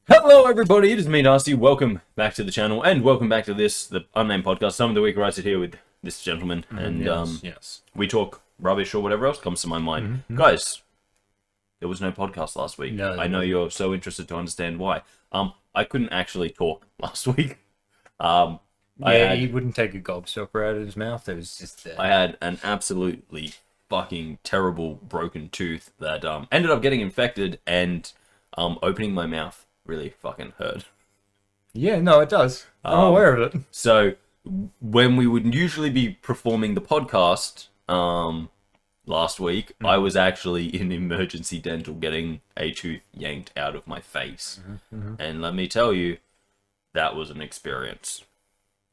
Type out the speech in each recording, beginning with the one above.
Hello everybody, it is me Darcy, welcome back to the channel, and welcome back to the Unnamed Podcast. Some of the week where I sit here with this gentleman, and yes. we talk rubbish or whatever else comes to my mind. Guys, there was no podcast last week. No, I know you're so interested to understand why. I couldn't actually talk last week. He wouldn't take a gobstopper out of his mouth, it was just there. I had an absolutely fucking terrible broken tooth that ended up getting infected, and opening my mouth really fucking hurt. Yeah, no, it does. I'm aware of it. So when we would usually be performing the podcast last week, I was actually in emergency dental getting a tooth yanked out of my face. And let me tell you, that was an experience.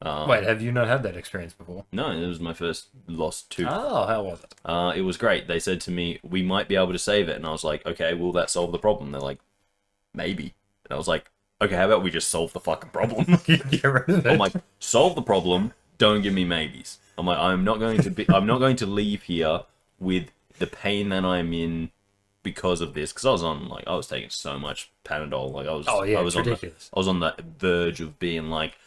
Wait, have you not had that experience before? No, it was my first lost tooth. Oh, how was it? It was great. They said to me, we might be able to save it. And I was like, okay, will that solve the problem? They're like, maybe. And I was like, okay, how about we just solve the fucking problem? Get rid of it. I'm like, solve the problem, don't give me maybes. I'm like, I'm not going to leave here with the pain that I'm in because of this. Because I was taking so much Panadol. Like I was ridiculous. I was on the verge of being like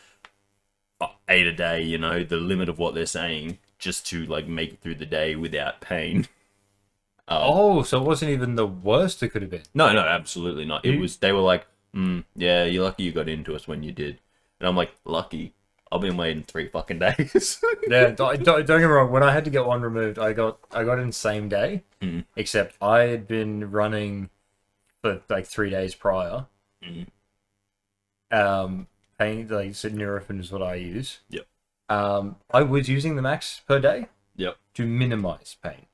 8 a day, you know, the limit of what they're saying, just to like make it through the day without pain. So it wasn't even the worst it could have been. No, absolutely not. It was. They were like, yeah, you're lucky you got into us when you did. And I'm like, lucky? I've been waiting 3 fucking days. Yeah, don't get me wrong. When I had to get one removed, I got in same day. Except I had been running for like 3 days prior. Pain, like Nurofen is what I use. Yep. I was using the max per day. Yep. To minimize pain.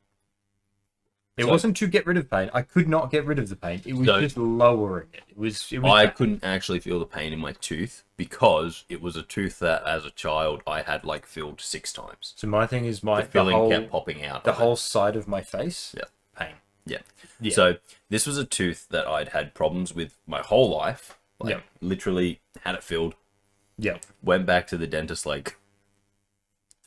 It wasn't to get rid of pain. I could not get rid of the pain. It was just lowering it. It was I couldn't actually feel the pain in my tooth because it was a tooth that, as a child, I had like filled 6 times. So my thing is The filling kept popping out. The whole side of my face. Yeah. Pain. Yeah. So this was a tooth that I'd had problems with my whole life. Like literally had it filled. Yeah. Went back to the dentist like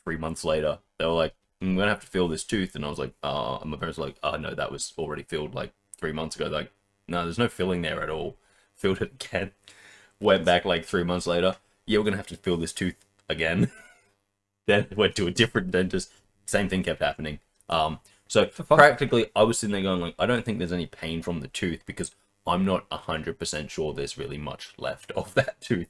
3 months later. They were like, I'm gonna have to fill this tooth, and I was like, and my parents were like, oh no, that was already filled like 3 months ago. They're like, no, there's no filling there at all. Filled it again. Went back like 3 months later. Yeah, we're gonna have to fill this tooth again. Then went to a different dentist. Same thing kept happening. So practically, I was sitting there going like, I don't think there's any pain from the tooth because I'm not 100% sure there's really much left of that tooth.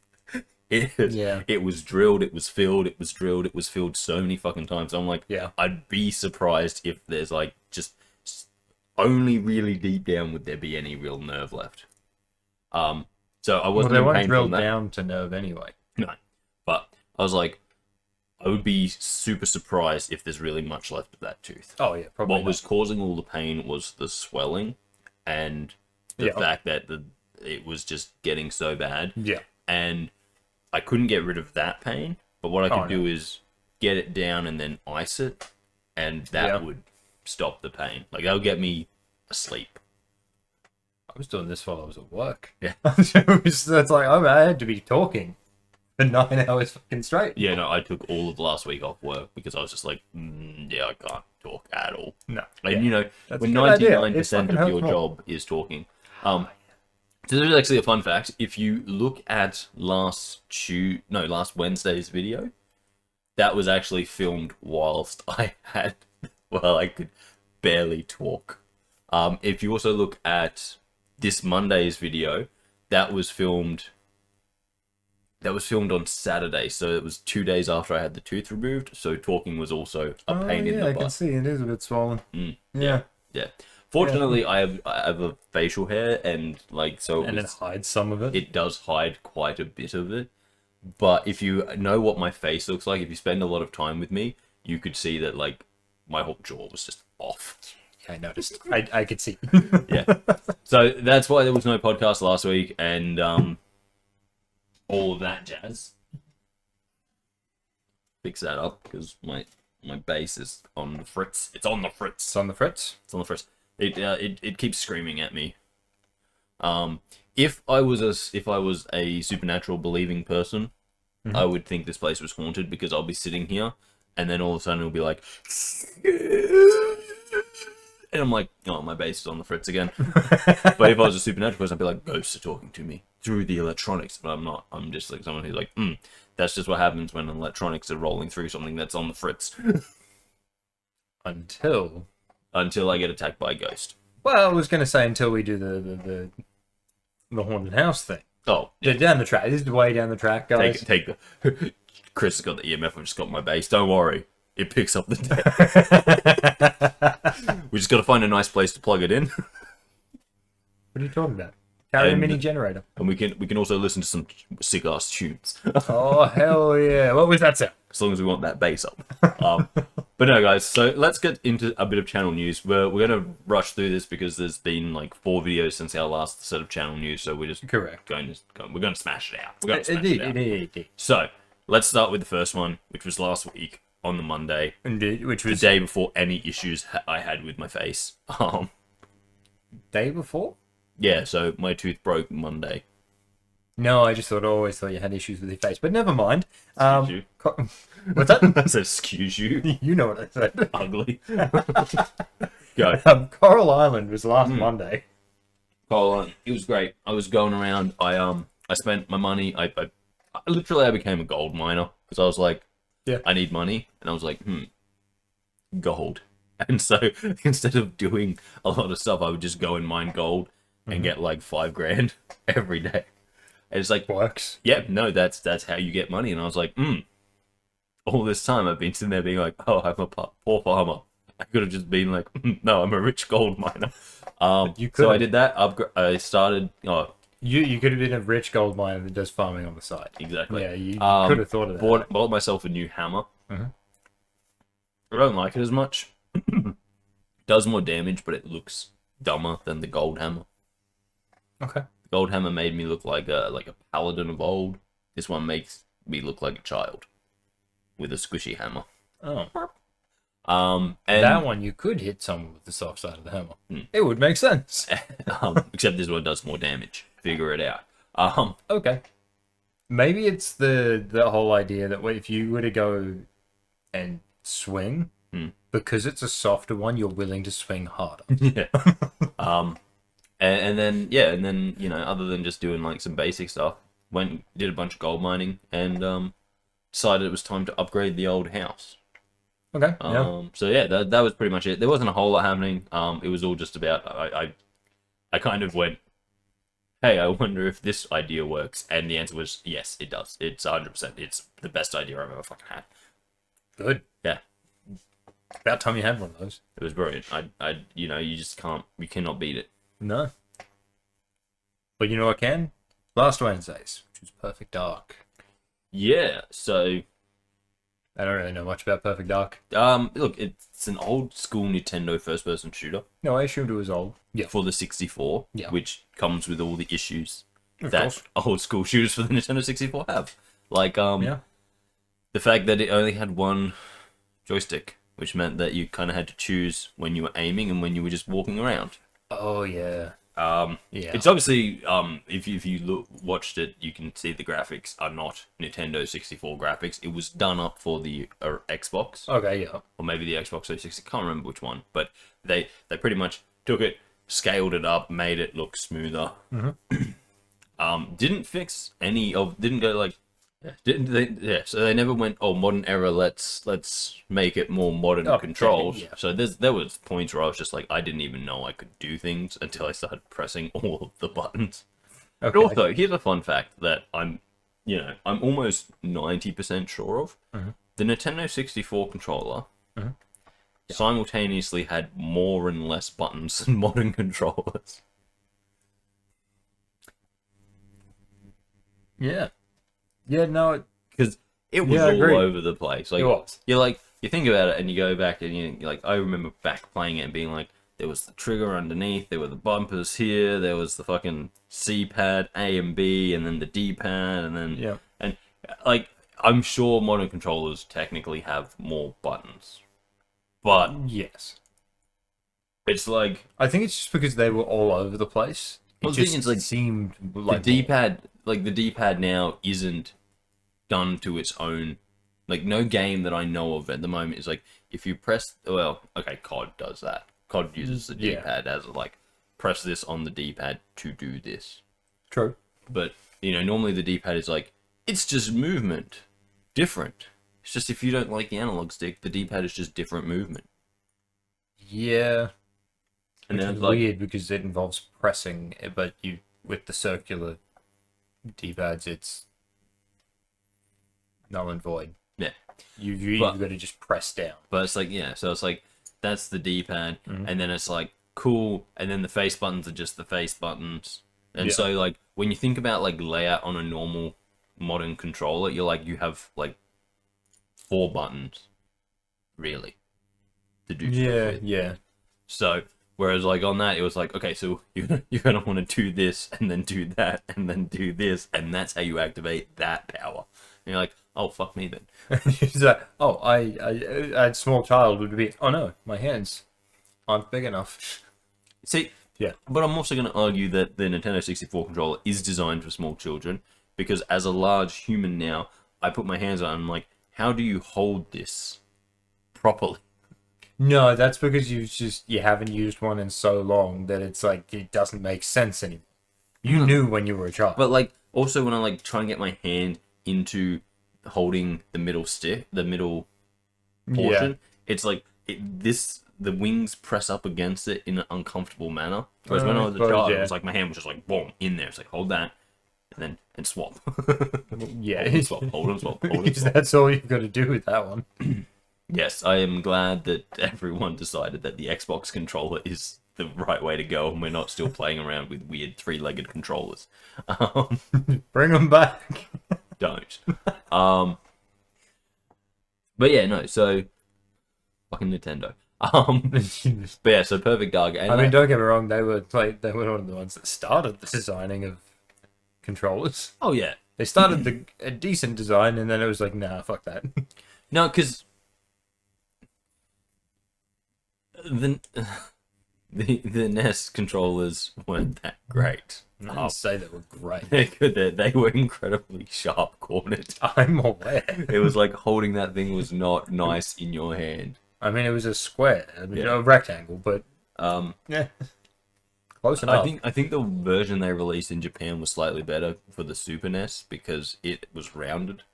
It was drilled, it was filled, it was drilled, it was filled so many fucking times. I'm like, I'd be surprised if there's like just only really deep down would there be any real nerve left. So I wasn't. Well, they weren't drilled down to nerve anyway. No, but I was like, I would be super surprised if there's really much left of that tooth. Oh yeah, probably. What was causing all the pain was the swelling and the fact that it was just getting so bad. Yeah, and I couldn't get rid of that pain, but what I could do is get it down and then ice it, and that would stop the pain. Like, that'll get me asleep. I was doing this while I was at work. Yeah. That's like, I had to be talking for 9 hours fucking straight. Yeah, no, I took all of last week off work because I was just like, I can't talk at all. No. And, you know, when 99% of your job is talking. So there's actually a fun fact. If you look at last Wednesday's video, that was actually filmed whilst I could barely talk. If you also look at this Monday's video, that was filmed on Saturday, so it was 2 days after I had the tooth removed, so talking was also a pain in the butt. I can see it is a bit swollen. Yeah. Fortunately, I have a facial hair, and like it hides some of it. It does hide quite a bit of it. But if you know what my face looks like, if you spend a lot of time with me, you could see that like my whole jaw was just off. Yeah, I noticed. I could see. Yeah. So that's why there was no podcast last week, and all of that jazz. Fix that up because my bass is on the fritz. It's on the fritz. It's on the fritz. It's on the fritz. It keeps screaming at me. If I was a supernatural believing person, I would think this place was haunted because I'll be sitting here and then all of a sudden it'll be like, and I'm like, oh, my bass is on the fritz again. But if I was a supernatural person, I'd be like, ghosts are talking to me. through the electronics, but I'm not. I'm just like someone who's like, that's just what happens when electronics are rolling through something that's on the fritz. Until I get attacked by a ghost. Well, I was going to say until we do the haunted house thing. Oh, yeah. Down the track. This is way down the track, guys. Take the. Kris has got the EMF. I've just got my base. Don't worry, it picks up the deck. We just got to find a nice place to plug it in. What are you talking about? Carry a mini generator. And we can also listen to some sick ass tunes. Oh hell yeah! What was that sound? As long as we want that bass up. But no, guys. So let's get into a bit of channel news. We're gonna rush through this because there's been like 4 videos since our last set of channel news. So we're just we're gonna smash it out. We're gonna smash it out. Indeed. So let's start with the first one, which was last week on the Monday. Indeed, which was the day before any issues I had with my face. Day before. Yeah, so my tooth broke Monday. No, I always thought you had issues with your face, but never mind. Excuse you. What's that? I said, excuse you. You know what I said. Ugly. Go. Coral Island was last Monday. Coral Island. It was great. I was going around. I spent my money. I became a gold miner because I was like, yeah, I need money, and I was like, gold. And so instead of doing a lot of stuff, I would just go and mine gold and get like $5,000 every day. And it's like, works. Yeah, no, that's how you get money. And I was like, all this time I've been sitting there being like, oh, I'm a poor farmer. I could have just been like, no, I'm a rich gold miner. So I did that. I started. You could have been a rich gold miner that does farming on the side. Exactly. Yeah, you could have thought of that. Bought myself a new hammer. I don't like it as much. Does more damage, but it looks dumber than the gold hammer. Okay. The gold hammer made me look like a paladin of old. This one makes me look like a child with a squishy hammer. Oh. And that one you could hit someone with the soft side of the hammer. It would make sense. Except this one does more damage. Figure it out. Okay. Maybe it's the whole idea that if you were to go and swing, because it's a softer one, you're willing to swing harder. Yeah. And then you know, other than just doing like some basic stuff, did a bunch of gold mining and decided it was time to upgrade the old house. Okay. So yeah, that was pretty much it. There wasn't a whole lot happening. It was all just about I kind of went, hey, I wonder if this idea works, and the answer was yes, it does. It's 100%. It's the best idea I've ever fucking had. Good. Yeah. About time you had one of those. It was brilliant. You cannot beat it. No. But you know what can? Last Wednesdays, which was Perfect Dark. Yeah, so I don't really know much about Perfect Dark. Look, it's an old school Nintendo first-person shooter. No, I assumed it was old. Yeah. For the 64, which comes with all the issues of that course old school shooters for the Nintendo 64 have. Like, the fact that it only had one joystick, which meant that you kind of had to choose when you were aiming and when you were just walking around. Oh, yeah. It's obviously, if you watched it, you can see the graphics are not Nintendo 64 graphics. It was done up for the Xbox. Okay, yeah. Or maybe the Xbox 360. I can't remember which one. But they pretty much took it, scaled it up, made it look smoother. Didn't fix any of... Didn't go like... Didn't they? Yeah, so they never went, oh, modern era, let's make it more modern controls. Yeah. So there was points where I was just like, I didn't even know I could do things until I started pressing all of the buttons. Okay. But also, here's a fun fact that I'm almost 90% sure of. The Nintendo 64 controller simultaneously had more and less buttons than modern controllers. Yeah. Yeah, no, because it was all over the place. Like, it was. You think about it and you go back and you're like, I remember back playing it and being like, there was the trigger underneath, there were the bumpers here, there was the fucking C pad, A and B, and then the D pad, and then and like I'm sure modern controllers technically have more buttons, but yes, it's like I think it's just because they were all over the place. It just seemed like the D-pad. Like the D-pad now isn't done to its own. Like no game that I know of at the moment is like if you press. Well, okay, COD does that. COD uses the D-pad as like press this on the D-pad to do this. True. But, normally the D-pad is like, it's just movement. Different. It's just if you don't like the analog stick, the D-pad is just different movement. Yeah. And Which then is like, weird because it involves pressing, but with the circular D-pads, it's null and void. Yeah. You've got to just press down. But it's like, yeah, so it's like, that's the D-pad, Mhm. and then it's like, cool, and then the face buttons are just the face buttons. And Yeah. so, like, when you think about, like, layout on a normal modern controller, you have, like, 4 buttons, really, to do stuff with. Yeah. So, whereas, like, on that, it was like, okay, so you're going to want to do this, and then do that, and then do this, and that's how you activate that power. And you're like, oh, fuck me then. He's like, oh, I a small child would be, oh no, my hands aren't big enough. See, Yeah. But I'm also going to argue that the Nintendo 64 controller is designed for small children, because as a large human now, I put my hands on it, and I'm like, how do you hold this properly? No, that's because you haven't used one in so long that it's like it doesn't make sense anymore. You knew when you were a child. But like, also when I like try and get my hand into holding the middle stick, the middle portion, it's like the wings press up against it in an uncomfortable manner. Whereas when I was a child, it was like my hand was just like boom in there. It's like hold that, and swap. Yeah, hold and swap, hold and swap, hold and swap. That's all you've got to do with that one. Yes, I am glad that everyone decided that the Xbox controller is the right way to go, and we're not still playing around with weird 3-legged controllers. Bring them back. Don't. But yeah, no. So fucking Nintendo. But yeah, so Perfect Dark. And I mean, don't get me wrong. They were one of the ones that started the designing of controllers. oh yeah, They started a decent design, and then it was like, nah, fuck that. no, because the NES controllers weren't that great. I didn't say they were great. They were incredibly sharp cornered. I'm aware. It was like holding that thing was not nice in your hand. I mean, it was a square, Yeah. a rectangle, but yeah, close enough. I think the version they released in Japan was slightly better for the Super NES because it was rounded.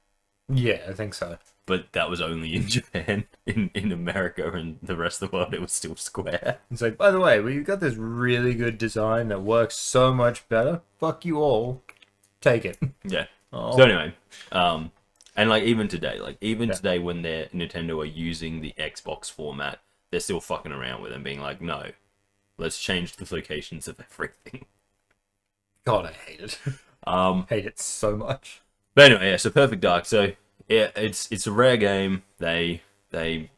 Yeah, I think so. But that was only in Japan. In America and the rest of the world, it was still square. It's like, by the way, we've got this really good design that works so much better. Fuck you all. Take it. Yeah. Oh. So anyway, and like even today today when Nintendo are using the Xbox format, they're still fucking around with it and being like, no, let's change the locations of everything. God, I hate it. Hate it so much. But anyway, yeah. So Perfect Dark. So yeah, it's a rare game. They when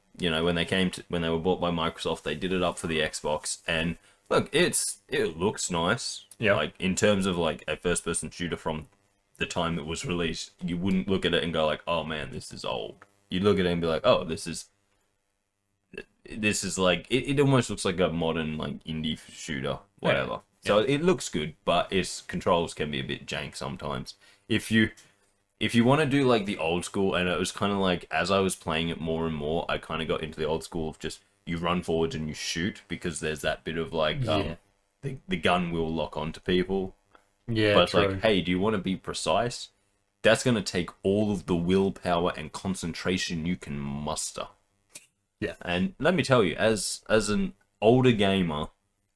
they were bought by Microsoft, they did it up for the Xbox, and look, it looks nice. Yeah. Like in terms of like a first person shooter from the time it was released, you wouldn't look at it and go like, oh man, this is old. You'd look at it and be like, oh, this is like it almost looks like a modern like indie shooter, whatever. Yeah. So it looks good, but its controls can be a bit jank sometimes. If you want to do like the old school, and it was kind of like as I was playing it more and more, I kind of got into the old school of just you run forwards and you shoot because there's that bit of like the gun will lock onto people. Yeah, But it's true. like, hey, do you want to be precise? That's going to take all of the willpower and concentration you can muster. Yeah. And let me tell you, as an older gamer,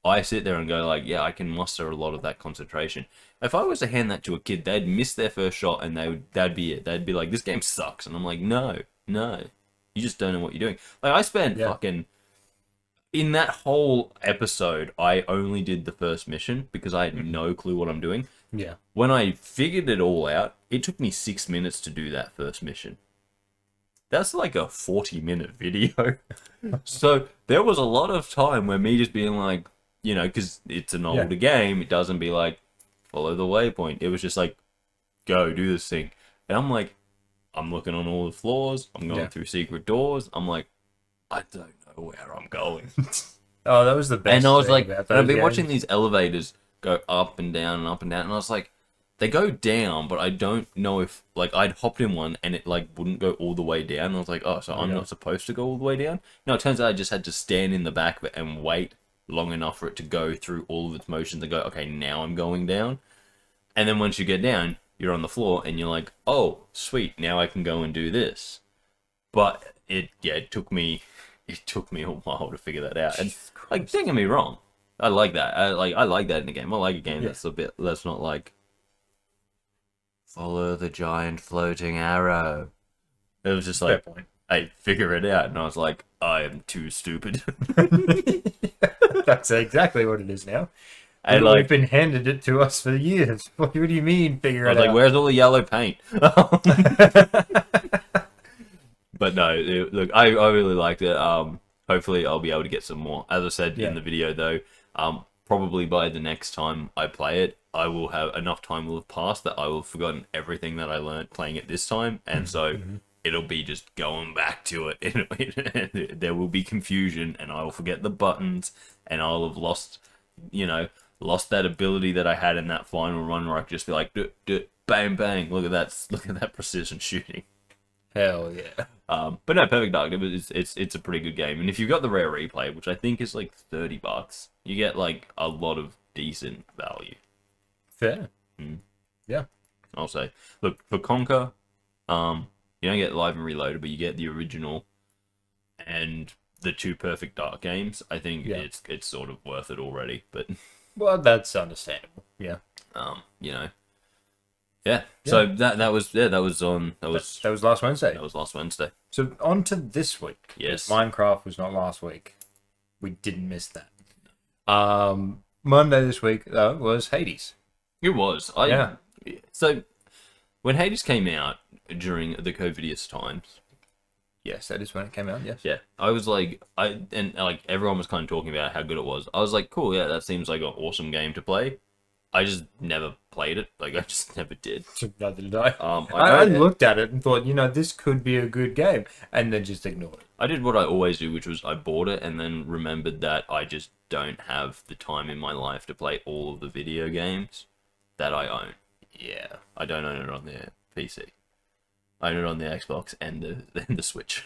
I sit there and go like, yeah, I can muster a lot of that concentration. If I was to hand that to a kid, they'd miss their first shot and that'd be it. They'd be like, this game sucks. And I'm like, no, you just don't know what you're doing. Like I spent fucking... In that whole episode, I only did the first mission because I had no clue what I'm doing. Yeah. When I figured it all out, it took me 6 minutes to do that first mission. That's like a 40-minute video. So there was a lot of time where me just being like, because it's an older game, it doesn't be like, follow the waypoint. It was just like, go, do this thing. And I'm like, I'm looking on all the floors. I'm going through secret doors. I'm like, I don't know where I'm going. Oh, that was the best. And I was thing like, about and I've those been games. watching these elevators go up and down and up and down, and I was like, they go down, but I don't know if, like, I'd hopped in one and it, like, wouldn't go all the way down. And I was like, oh, so I'm not supposed to go all the way down? No, it turns out I just had to stand in the back of it and wait long enough for it to go through all of its motions and go, okay, now I'm going down. And then once you get down, you're on the floor, and you're like, oh, sweet, now I can go and do this. But it took me a while to figure that out. And like, don't get me wrong, I like that. I like that in a game. I like a game that's not like follow the giant floating arrow. It was just like, I figure it out, and I was like, I am too stupid. That's exactly what it is now. And like, we've been handed it to us for years. What do you mean, figure it out? I was like, where's all the yellow paint? But no, look, I really liked it. Hopefully I'll be able to get some more. As I said in the video, though, probably by the next time I play it, I will have enough time will have passed that I will have forgotten everything that I learned playing it this time, and so it'll be just going back to it. There will be confusion, and I will forget the buttons, and I'll have lost that ability that I had in that final run where I could just be like, bang, bang, look at that precision shooting. Hell yeah. But no, Perfect Dark, it's a pretty good game. And if you've got the rare replay, which I think is like $30, you get like a lot of decent value. Fair. Yeah. I'll say. Look, for Conquer, you don't get Live and Reloaded, but you get the original and the 2 Perfect Dark games. I think it's sort of worth it already, but well, that's understandable. Yeah. Yeah. So that was last Wednesday. That was last Wednesday. So on to this week. Yes. Minecraft was not last week. We didn't miss that. Monday this week was Hades. It was. So when Hades came out during the COVIDious times. Yes, that is when it came out, yes. Yeah. I was like, everyone was kind of talking about how good it was. I was like, cool, yeah, that seems like an awesome game to play. I just never played it. Like, I just never did. Neither did I. I looked at it and thought, this could be a good game, and then just ignored it. I did what I always do, which was I bought it and then remembered that I just don't have the time in my life to play all of the video games that I own. Yeah. I don't own it on the PC. I own it on the Xbox and the Switch.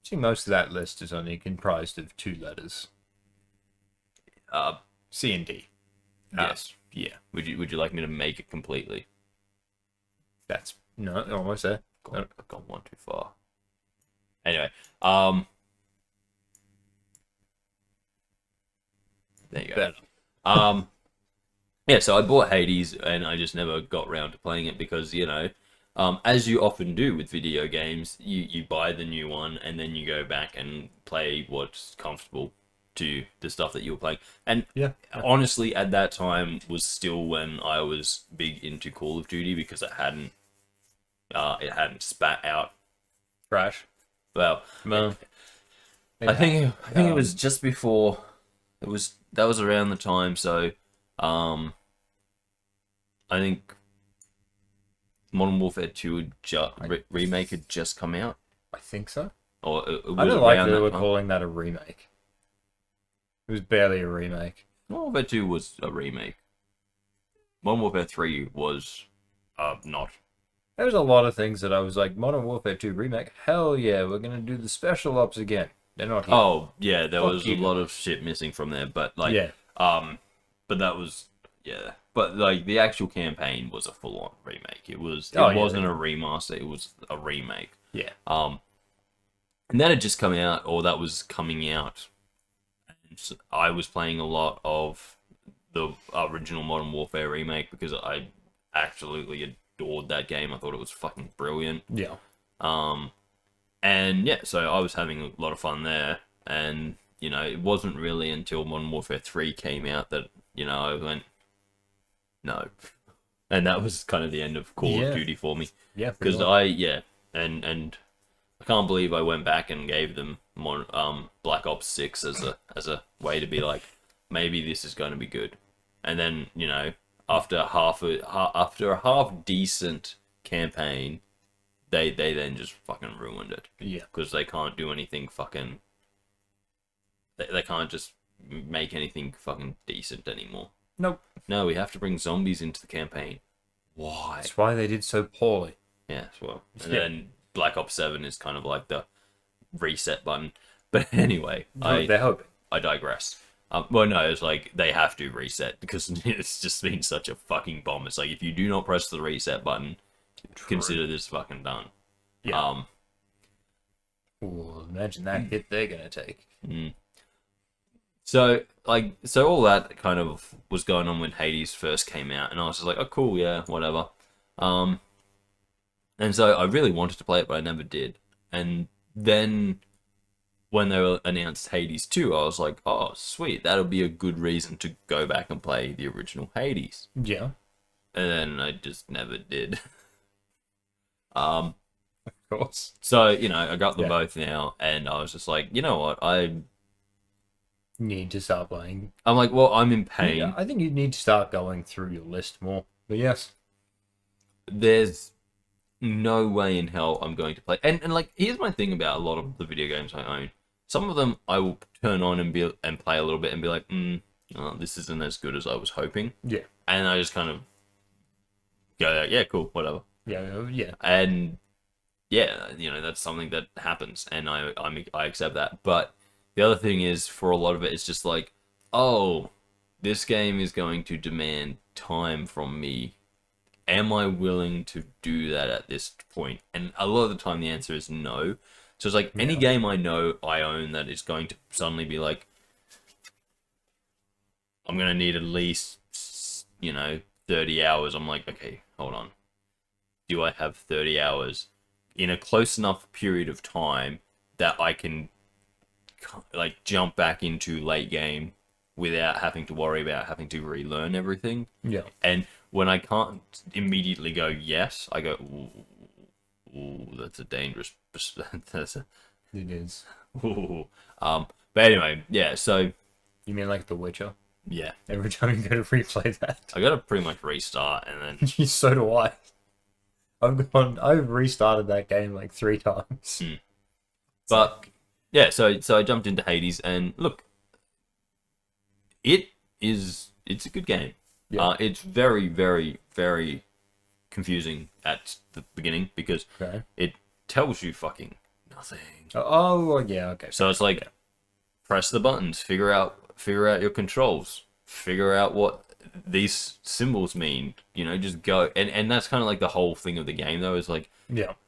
See, most of that list is only comprised of 2 letters. C and D. Yes. Yeah. Would you like me to make it completely? That's no, almost there. I've gone one too far. Anyway, there you go. Yeah, so I bought Hades and I just never got around to playing it because, as you often do with video games, you buy the new one and then you go back and play what's comfortable to the stuff that you were playing. And honestly, at that time was still when I was big into Call of Duty because it hadn't spat out trash. Well, no. I think it was just before. That was around the time. So, I think Modern Warfare 2 remake had just come out. I think so. Or I don't like that they were calling that a remake. It was barely a remake. Modern Warfare 2 was a remake. Modern Warfare 3 was not. There was a lot of things that I was like, Modern Warfare 2 remake? Hell yeah, we're going to do the special ops again. They're not here. Oh, yeah, there was a lot of shit missing from there, but like, but that was, but like the actual campaign was a full-on remake. It wasn't a remaster, it was a remake. Yeah. And that had just come out, or that was coming out. And so I was playing a lot of the original Modern Warfare remake because I absolutely adored that game. I thought it was fucking brilliant. Yeah. And yeah, so I was having a lot of fun there. And, it wasn't really until Modern Warfare 3 came out that, I went, no. And that was kind of the end of Call of Duty for me. Yeah. Because and I can't believe I went back and gave them more, Black Ops 6 as a way to be like, maybe this is going to be good. And then, after a half decent campaign, they then just fucking ruined it. Yeah. Because they can't do anything fucking. They can't just make anything fucking decent anymore. Nope. No, we have to bring zombies into the campaign. Why? That's why they did so poorly. Yeah, well. And then Black Ops 7 is kind of like the reset button. But anyway, they're hoping. I digress. Well, no, it's like they have to reset because it's just been such a fucking bomb. It's like if you do not press the reset button, consider this fucking done. Yeah. Ooh, imagine that hit they're gonna take. So all that kind of was going on when Hades first came out, and I was just like, oh, cool, yeah, whatever. And so I really wanted to play it, but I never did. And then when they announced Hades 2, I was like, oh, sweet, that'll be a good reason to go back and play the original Hades. Yeah. And then I just never did. Of course. So, I got them both now, and I was just like, you know what, I need to start playing. I'm like, well, I'm in pain. Yeah, I think you need to start going through your list more. But yes. There's no way in hell I'm going to play. And like, here's my thing about a lot of the video games I own. Some of them I will turn on and play a little bit and be like, this isn't as good as I was hoping. Yeah. And I just kind of go, yeah, cool, whatever. Yeah. And yeah, that's something that happens, and I accept that. But the other thing is, for a lot of it, it's just like, oh, this game is going to demand time from me. Am I willing to do that at this point? And a lot of the time, the answer is no. So it's like any game I know I own that is going to suddenly be like, I'm going to need at least, 30 hours. I'm like, okay, hold on. Do I have 30 hours in a close enough period of time that I can like jump back into late game without having to worry about having to relearn everything? Yeah. And when I can't immediately go yes, I go, ooh, that's a dangerous. It is. Ooh. But anyway, yeah. So you mean like The Witcher? Yeah. Every time you go to replay that, I got to pretty much restart, and then so do I. I've restarted that game like 3 times. But yeah, so I jumped into Hades, and look, it's a good game. Yeah. It's very, very, very confusing at the beginning because it tells you fucking nothing. Oh yeah, okay. So it's like, press the buttons, figure out your controls, figure out what these symbols mean, just go. And that's kind of like the whole thing of the game, though, is like,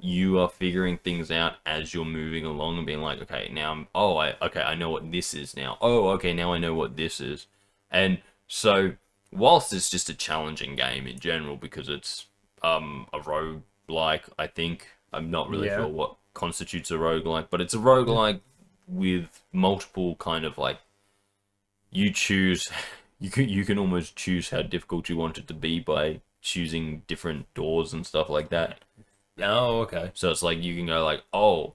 you are figuring things out as you're moving along and being like, okay, now I know what this is now. Oh, okay, now I know what this is. And so whilst it's just a challenging game in general because it's a roguelike, I think, I'm not really sure what constitutes a roguelike, but it's a roguelike with multiple kind of like, you can almost choose how difficult you want it to be by choosing different doors and stuff like that. Oh, okay. So it's like you can go like, oh,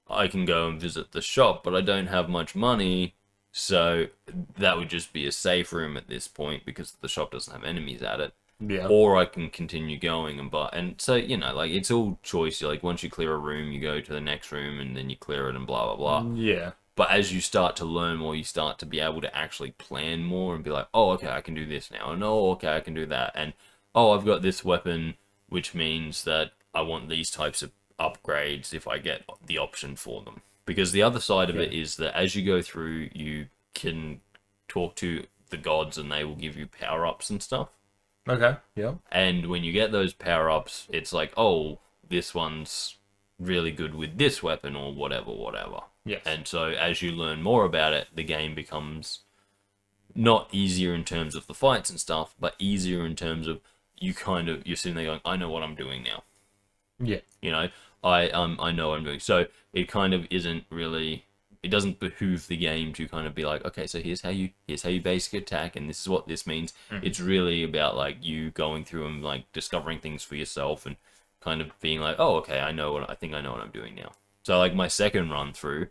I can go and visit the shop, but I don't have much money, so that would just be a safe room at this point because the shop doesn't have enemies at it. Yeah. Or I can continue going and so like it's all choice. Like once you clear a room, you go to the next room and then you clear it and blah blah blah. Yeah. But as you start to learn more, you start to be able to actually plan more and be like, oh, okay, I can do this now. And oh, okay, I can do that. And oh, I've got this weapon, which means that I want these types of upgrades if I get the option for them. Because the other side of it is that as you go through, you can talk to the gods and they will give you power-ups and stuff. Okay, yeah. And when you get those power-ups, it's like, oh, this one's really good with this weapon or whatever. Yes. And so as you learn more about it, the game becomes not easier in terms of the fights and stuff, but easier in terms of you're sitting there going, I know what I'm doing now. Yeah. I know what I'm doing. So it kind of isn't really, it doesn't behoove the game to kind of be like, okay, so here's how you basic attack and this is what this means. It's really about like you going through and like discovering things for yourself and kind of being like, oh, okay, I think I know what I'm doing now. So like my second run through,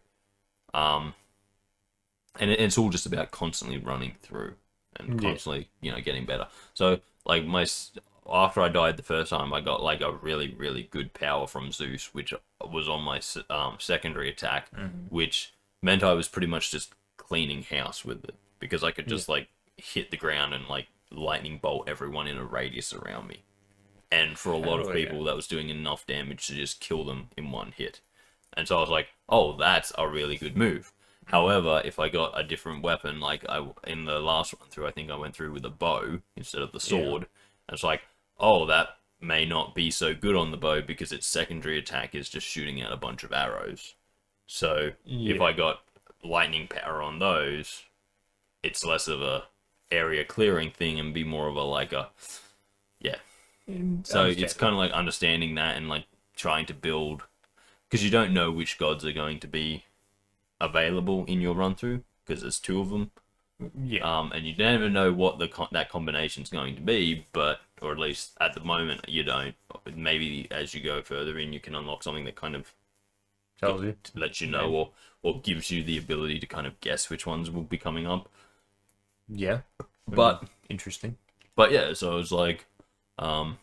and it's all just about constantly running through and constantly, getting better. So like after I died the first time, I got like a really, really good power from Zeus, which was on my secondary attack, which meant I was pretty much just cleaning house with it because I could just like hit the ground and like lightning bolt everyone in a radius around me. And for a lot of people, that was doing enough damage to just kill them in one hit. And so I was like, oh, that's a really good move. However, if I got a different weapon, like in the last run through, I think I went through with a bow instead of the sword. And it's like, oh, that may not be so good on the bow because its secondary attack is just shooting out a bunch of arrows. So if I got lightning power on those, it's less of a area clearing thing and be more of a So it's kind of like understanding that and like trying to build, because you don't know which gods are going to be available in your run through because there's 2 of them. And you never know what that combination is going to be, or at least at the moment you don't. Maybe as you go further in, you can unlock something that kind of tells you, lets you know, or gives you the ability to kind of guess which ones will be coming up. Yeah, but interesting. But yeah, so it was like, I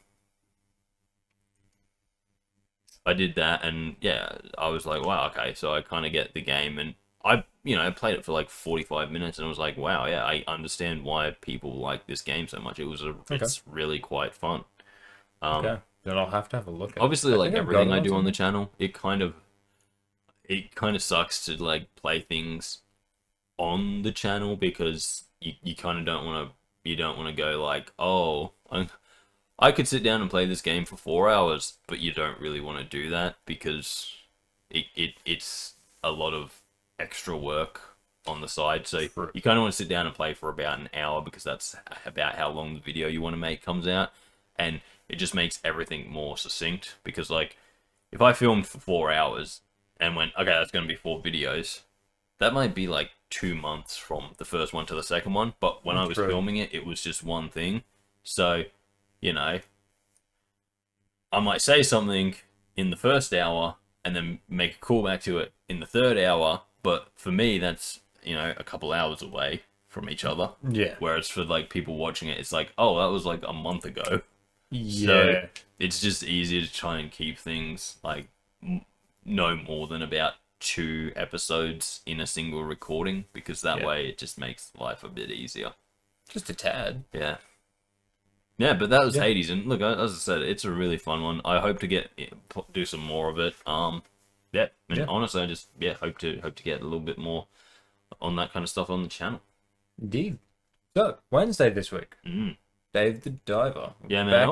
did that, and yeah, I was like, wow, okay, so I kind of get the game, and I played it for like 45 minutes, and I was like, wow, yeah, I understand why people like this game so much. It's really quite fun. Okay, then I'll have to have a look at obviously, it. like everything I do on the channel, it kind of sucks to like play things on the channel because you kind of don't want to go like, oh, I could sit down and play this game for 4 hours, but you don't really want to do that because it's a lot of extra work on the side. So you kind of want to sit down and play for about an hour because that's about how long the video you want to make comes out, and it just makes everything more succinct. Because like, if I filmed for 4 hours and went, okay, that's going to be 4 videos, that might be like 2 months from the first one to the second one. But when I was filming it, it was just one thing. So, I might say something in the first hour and then make a callback to it in the third hour. But for me, that's, a couple hours away from each other. Yeah. Whereas for like people watching it, it's like, oh, that was like a month ago. Yeah. So it's just easier to try and keep things like no more than about 2 episodes in a single recording, because that way it just makes life a bit easier. Just a tad. Yeah. Yeah, but that was Hades, and look, as I said, it's a really fun one. I hope to do some more of it. Honestly, I just hope to get a little bit more on that kind of stuff on the channel. Indeed. So Wednesday this week, Dave the Diver. Yeah, man,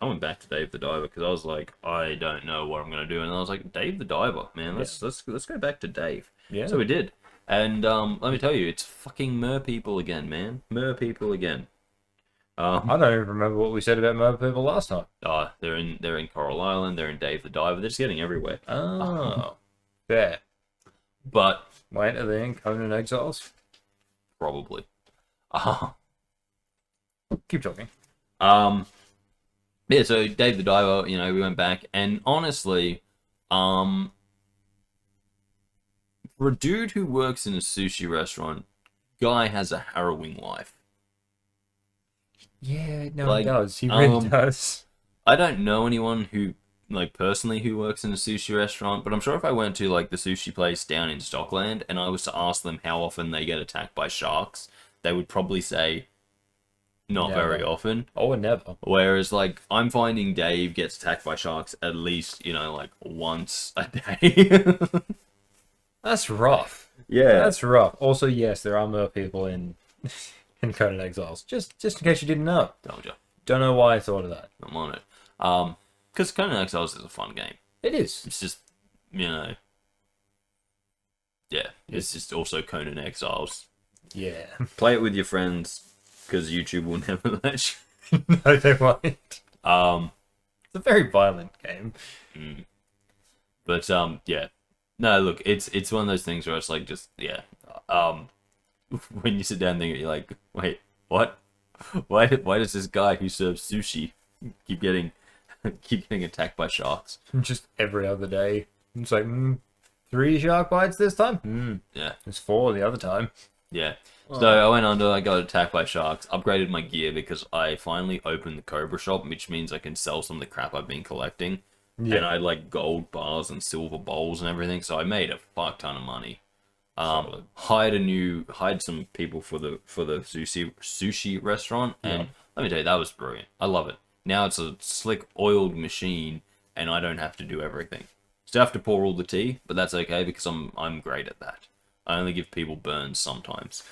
I went back to Dave the Diver because I was like, I don't know what I'm gonna do, and I was like, Dave the Diver, man, let's go back to Dave. Yeah. So we did, and let me tell you, it's fucking mer people again, man. Mer people again. I don't even remember what we said about mer people last time. They're in Coral Island. They're in Dave the Diver. They're just getting everywhere. Oh, fair. But wait, are they in Conan Exiles? Probably. Keep talking. Yeah. So Dave the Diver, we went back, and honestly, for a dude who works in a sushi restaurant, guy has a harrowing life. Yeah, no, he does. He really does. I don't know anyone who, personally, who works in a sushi restaurant, but I'm sure if I went to, the sushi place down in Stockland and I was to ask them how often they get attacked by sharks, they would probably say not very often. Or never. Whereas, I'm finding Dave gets attacked by sharks at least, once a day. That's rough. Yeah. That's rough. Also, yes, there are more people in Conan Exiles. Just in case you didn't know. Told you. Don't know why I thought of that. I'm on it. Because Conan Exiles is a fun game. It is. It's just, yeah. It's just also Conan Exiles. Yeah. Play it with your friends, because YouTube will never let you. No, they won't. It's a very violent game. But, yeah. No, look, it's one of those things where it's like, just, yeah. When you sit down and think, you're like, wait, what? Why does this guy who serves sushi keep getting attacked by sharks? Just every other day. It's like, 3 shark bites this time? Yeah. It's 4 the other time. Yeah. So I went under, I got attacked by sharks, upgraded my gear because I finally opened the Cobra shop, which means I can sell some of the crap I've been collecting. Yeah. And I had gold bars and silver bowls and everything, so I made a fuck ton of money. Hired some people for the sushi restaurant, and let me tell you, that was brilliant. I love it. Now it's a slick oiled machine, and I don't have to do everything. Still have to pour all the tea, but that's okay because I'm great at that. I only give people burns sometimes.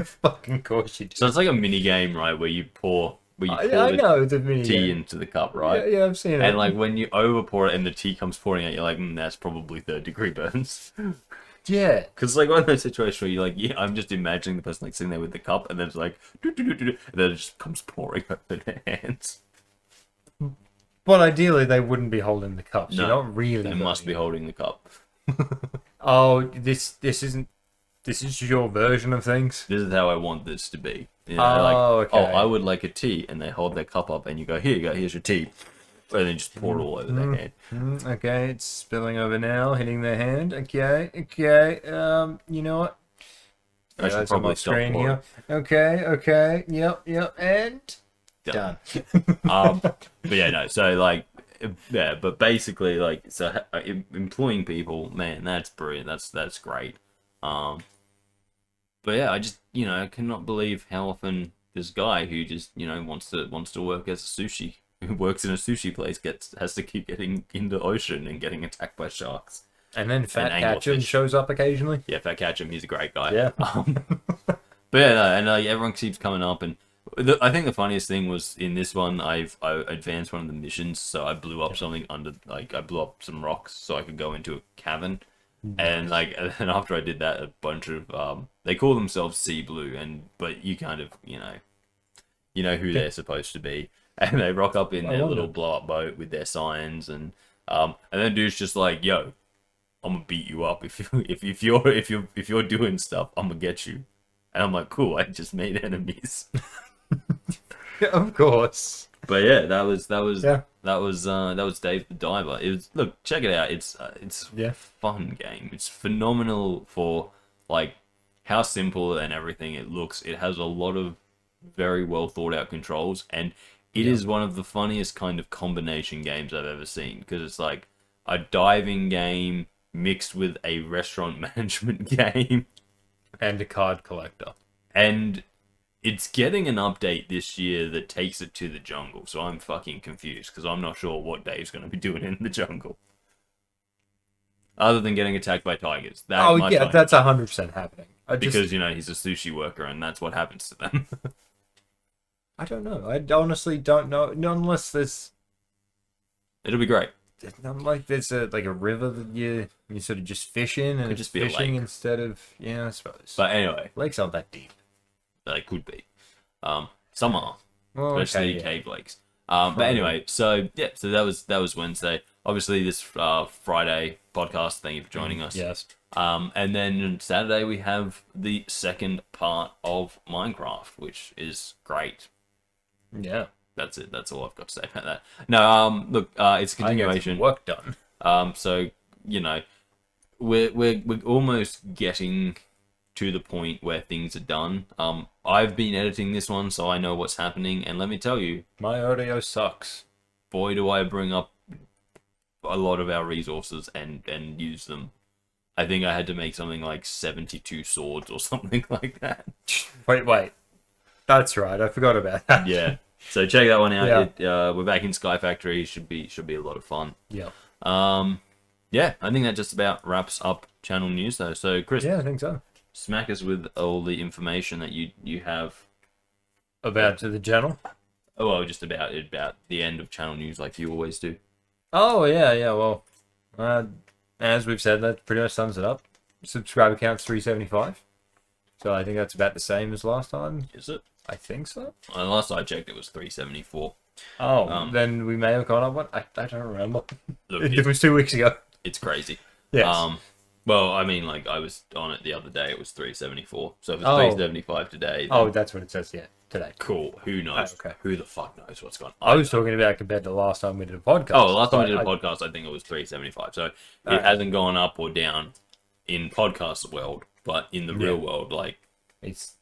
Fucking course you do. So it's like a mini game, right, where you pour I the know the mini tea game. into the cup, right? Yeah, I've seen it. And like when you over pour it and the tea comes pouring out, you're like, that's probably 3rd-degree burns. Yeah. Because like one of those situations where you're like, yeah, I'm just imagining the person like sitting there with the cup, and then it's like, and then it just comes pouring over their hands. But ideally, they wouldn't be holding the cups. No, You're not really. They must be holding the cup. Oh, this isn't. This is your version of things. This is how I want this to be. You Oh, know, like, okay. oh, I would like a tea, and they hold their cup up, and you go, here you go, here's your tea, and then just pour it all over their hand. Okay, it's spilling over now, hitting their hand. Okay. You know what? I should that's on my probably stop screen pouring. here. Okay. Yep. And done. But yeah, no. So like, yeah. But basically, like, so employing people, man, that's brilliant. That's great. But yeah, I just I cannot believe how often this guy who just wants to work as a sushi, who works in a sushi place, has to keep getting in the ocean and getting attacked by sharks. And then Fat And Ketchum anglerfish. shows up occasionally. Yeah, Fat Ketchum, he's a great guy. Yeah. But yeah, no, and everyone keeps coming up, and I think the funniest thing was in this one, I advanced one of the missions, so I blew up something I blew up some rocks so I could go into a cavern, and after I did that, a bunch of they call themselves Sea Blue, but you kind of you know who they're supposed to be, and they rock up in their little blow up boat with their signs, and then dude's just like, yo, I'm gonna beat you up if you're doing stuff, I'm gonna get you. And I'm like, cool, I just made enemies. Of course. But yeah, that was Yeah. Dave the Diver. It was, look, check it out. It's a fun game. It's phenomenal for like how simple and everything it looks. It has a lot of very well thought out controls, and it is one of the funniest kind of combination games I've ever seen, because it's like a diving game mixed with a restaurant management game. And a card collector. And it's getting an update this year that takes it to the jungle, so I'm fucking confused, because I'm not sure what Dave's going to be doing in the jungle. Other than getting attacked by tigers. That's 100% happening. Because, he's a sushi worker, and that's what happens to them. I don't know. I honestly don't know. Not unless there's... It'll be great. Not like there's a river that you sort of just fish in, and Could it's just be a fishing lake. instead of I suppose. But anyway, Lakes aren't that deep. they could be. Some are, Well, especially cave lakes. But anyway, so that was Wednesday. Obviously, this Friday podcast. Thank you for joining us. Yes. And then Saturday we have the second part of Minecraft, which is great. Yeah. That's it. That's all I've got to say about that. No, look, it's a continuation. Work done. So we're almost getting to the point where things are done. I've been editing this one, so I know what's happening, and let me tell you, My audio sucks. boy, do I bring up a lot of our resources and use them. I think I had to make something like 72 swords or something like that. Wait. That's right. I forgot about that. Yeah. So check that one out. Yeah. We're back in Sky Factory. Should be a lot of fun. Yeah. Yeah, I think that just about wraps up channel news though. So Kris, Yeah, I think so. smack us with all the information that you have. About to the channel. Oh, well, just about the end of channel news, like you always do. Oh yeah. Well, as we've said, that pretty much sums it up. Subscriber count's 375. So I think that's about the same as last time. Is it? I think so. Last I checked, it was 374. Oh, then we may have gone up one. I don't remember. Look, It was 2 weeks ago. it's crazy. Yes. Well, I mean, like I was on it the other day. It was 374. So if it's Oh. 375 today, Oh, that's what it says. Yeah, today. cool. Who knows? Oh, okay. Who the fuck knows what's going on? I was talking about compared to last time we did a podcast. Oh, last time we did a I- podcast, I think it was 375. So it Alright. hasn't gone up or down in podcast world, but in the real world, like It's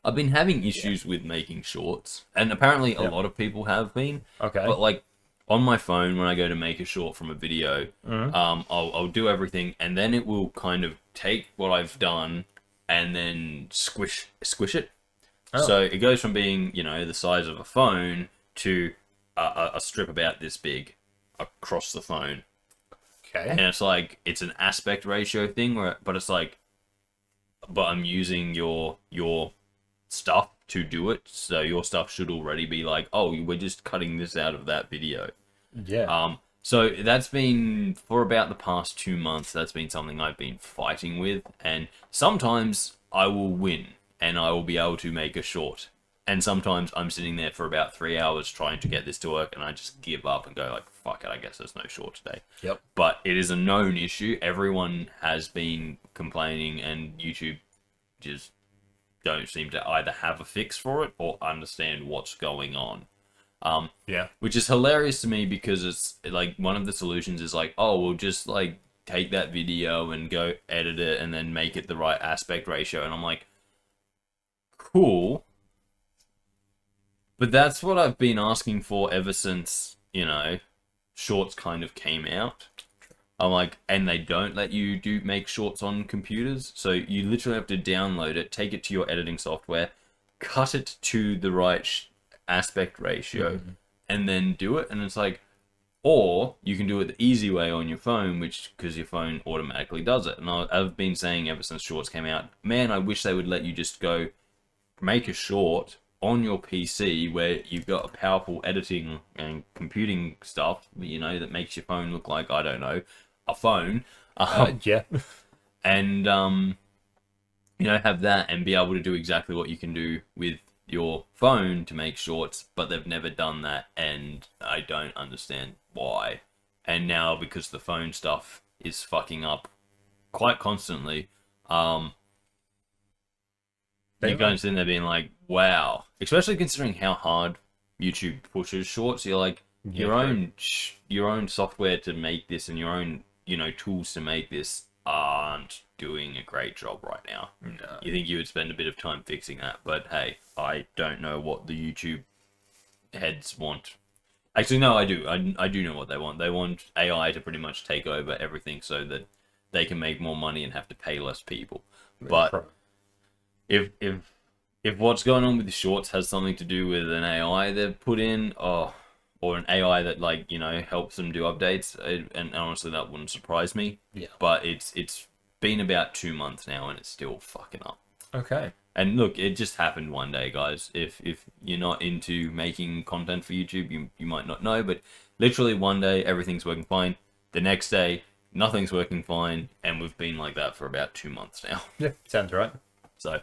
I've been having issues with making shorts, and apparently a lot of people have been. okay. But like on my phone, when I go to make a short from a video, I'll do everything, and then it will kind of take what I've done and then squish it. Oh. So it goes from being the size of a phone to a strip about this big across the phone. Okay. And it's like, it's an aspect ratio thing, but it's like, but I'm using your stuff to do it, so your stuff should already be like, oh, we're just cutting this out of that video. Yeah. So that's been, for about the past 2 months, that's been something I've been fighting with, and sometimes I will win, and I will be able to make a short. And sometimes I'm sitting there for about 3 hours trying to get this to work, and I just give up and go like, fuck it, I guess there's no short today. Yep. But it is a known issue. Everyone has been complaining, and YouTube just don't seem to either have a fix for it or understand what's going on. Yeah. Which is hilarious to me, because it's like, one of the solutions is like, oh, we'll just like take that video and go edit it and then make it the right aspect ratio. And I'm like, cool. But that's what I've been asking for ever since, shorts kind of came out. I'm like, and they don't let you make shorts on computers. So you literally have to download it, take it to your editing software, cut it to the right aspect ratio, and then do it. And it's like, or you can do it the easy way on your phone, because your phone automatically does it. And I've been saying ever since shorts came out, man, I wish they would let you just go make a short on your PC where you've got a powerful editing and computing stuff, that makes your phone look like, I don't know, a phone. Yeah. And, have that and be able to do exactly what you can do with your phone to make shorts, but they've never done that, and I don't understand why. And now, because the phone stuff is fucking up quite constantly, you're going to sit there being like, wow. Especially considering how hard YouTube pushes shorts. You're like, your own software to make this and your own, tools to make this aren't doing a great job right now. No. You think you would spend a bit of time fixing that, but hey, I don't know what the YouTube heads want. Actually, no, I do. I do know what they want. They want AI to pretty much take over everything so that they can make more money and have to pay less people. But if what's going on with the shorts has something to do with an AI they've put in, or an AI that helps them do updates, and honestly that wouldn't surprise me. Yeah. But it's been about 2 months now and it's still fucking up. Okay. And look, it just happened one day, guys. If you're not into making content for YouTube, you might not know, but literally one day everything's working fine. The next day nothing's working fine, and we've been like that for about 2 months now. Yeah, sounds right. So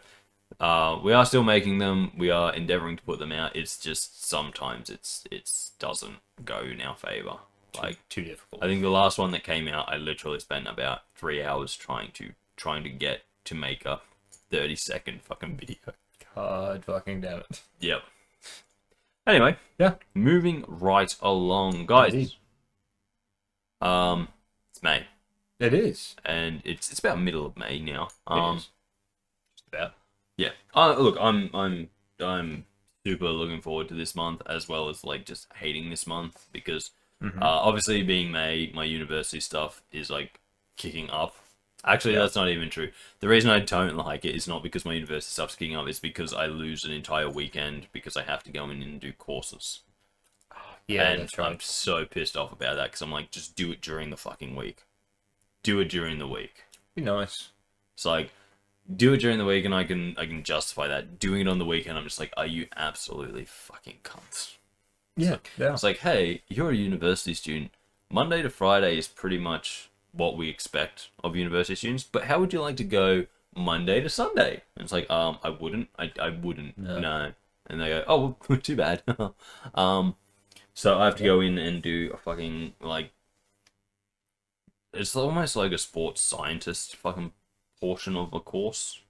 we are still making them. We are endeavoring to put them out. It's just sometimes it doesn't go in our favor. Like, too difficult. I think the last one that came out, I literally spent about 3 hours trying to get to make a 30-second fucking video. God fucking damn it. Yep. Anyway, Yeah. moving right along, guys. Indeed. It's May, It is. and it's about middle of May now. It is. Just about. Yeah. Look, I'm super looking forward to this month, as well as like just hating this month, because obviously being May, my university stuff is like kicking up. Actually, that's not even true. The reason I don't like it is not because my university stuff's kicking up, it's because I lose an entire weekend because I have to go in and do courses. Yeah, And that's right. I'm so pissed off about that, because I'm like, just do it during the fucking week. Do it during the week. Be nice. It's like, do it during the week, and I can justify that. Doing it on the weekend, I'm just like, are you absolutely fucking cunts? Yeah. Yeah. It's like, hey, you're a university student. Monday to Friday is pretty much what we expect of university students, but how would you like to go Monday to Sunday? And it's like, I wouldn't. I wouldn't. No. And they go, oh, well, too bad. So I have to go in and do a fucking, like, it's almost like a sports scientist fucking portion of a course,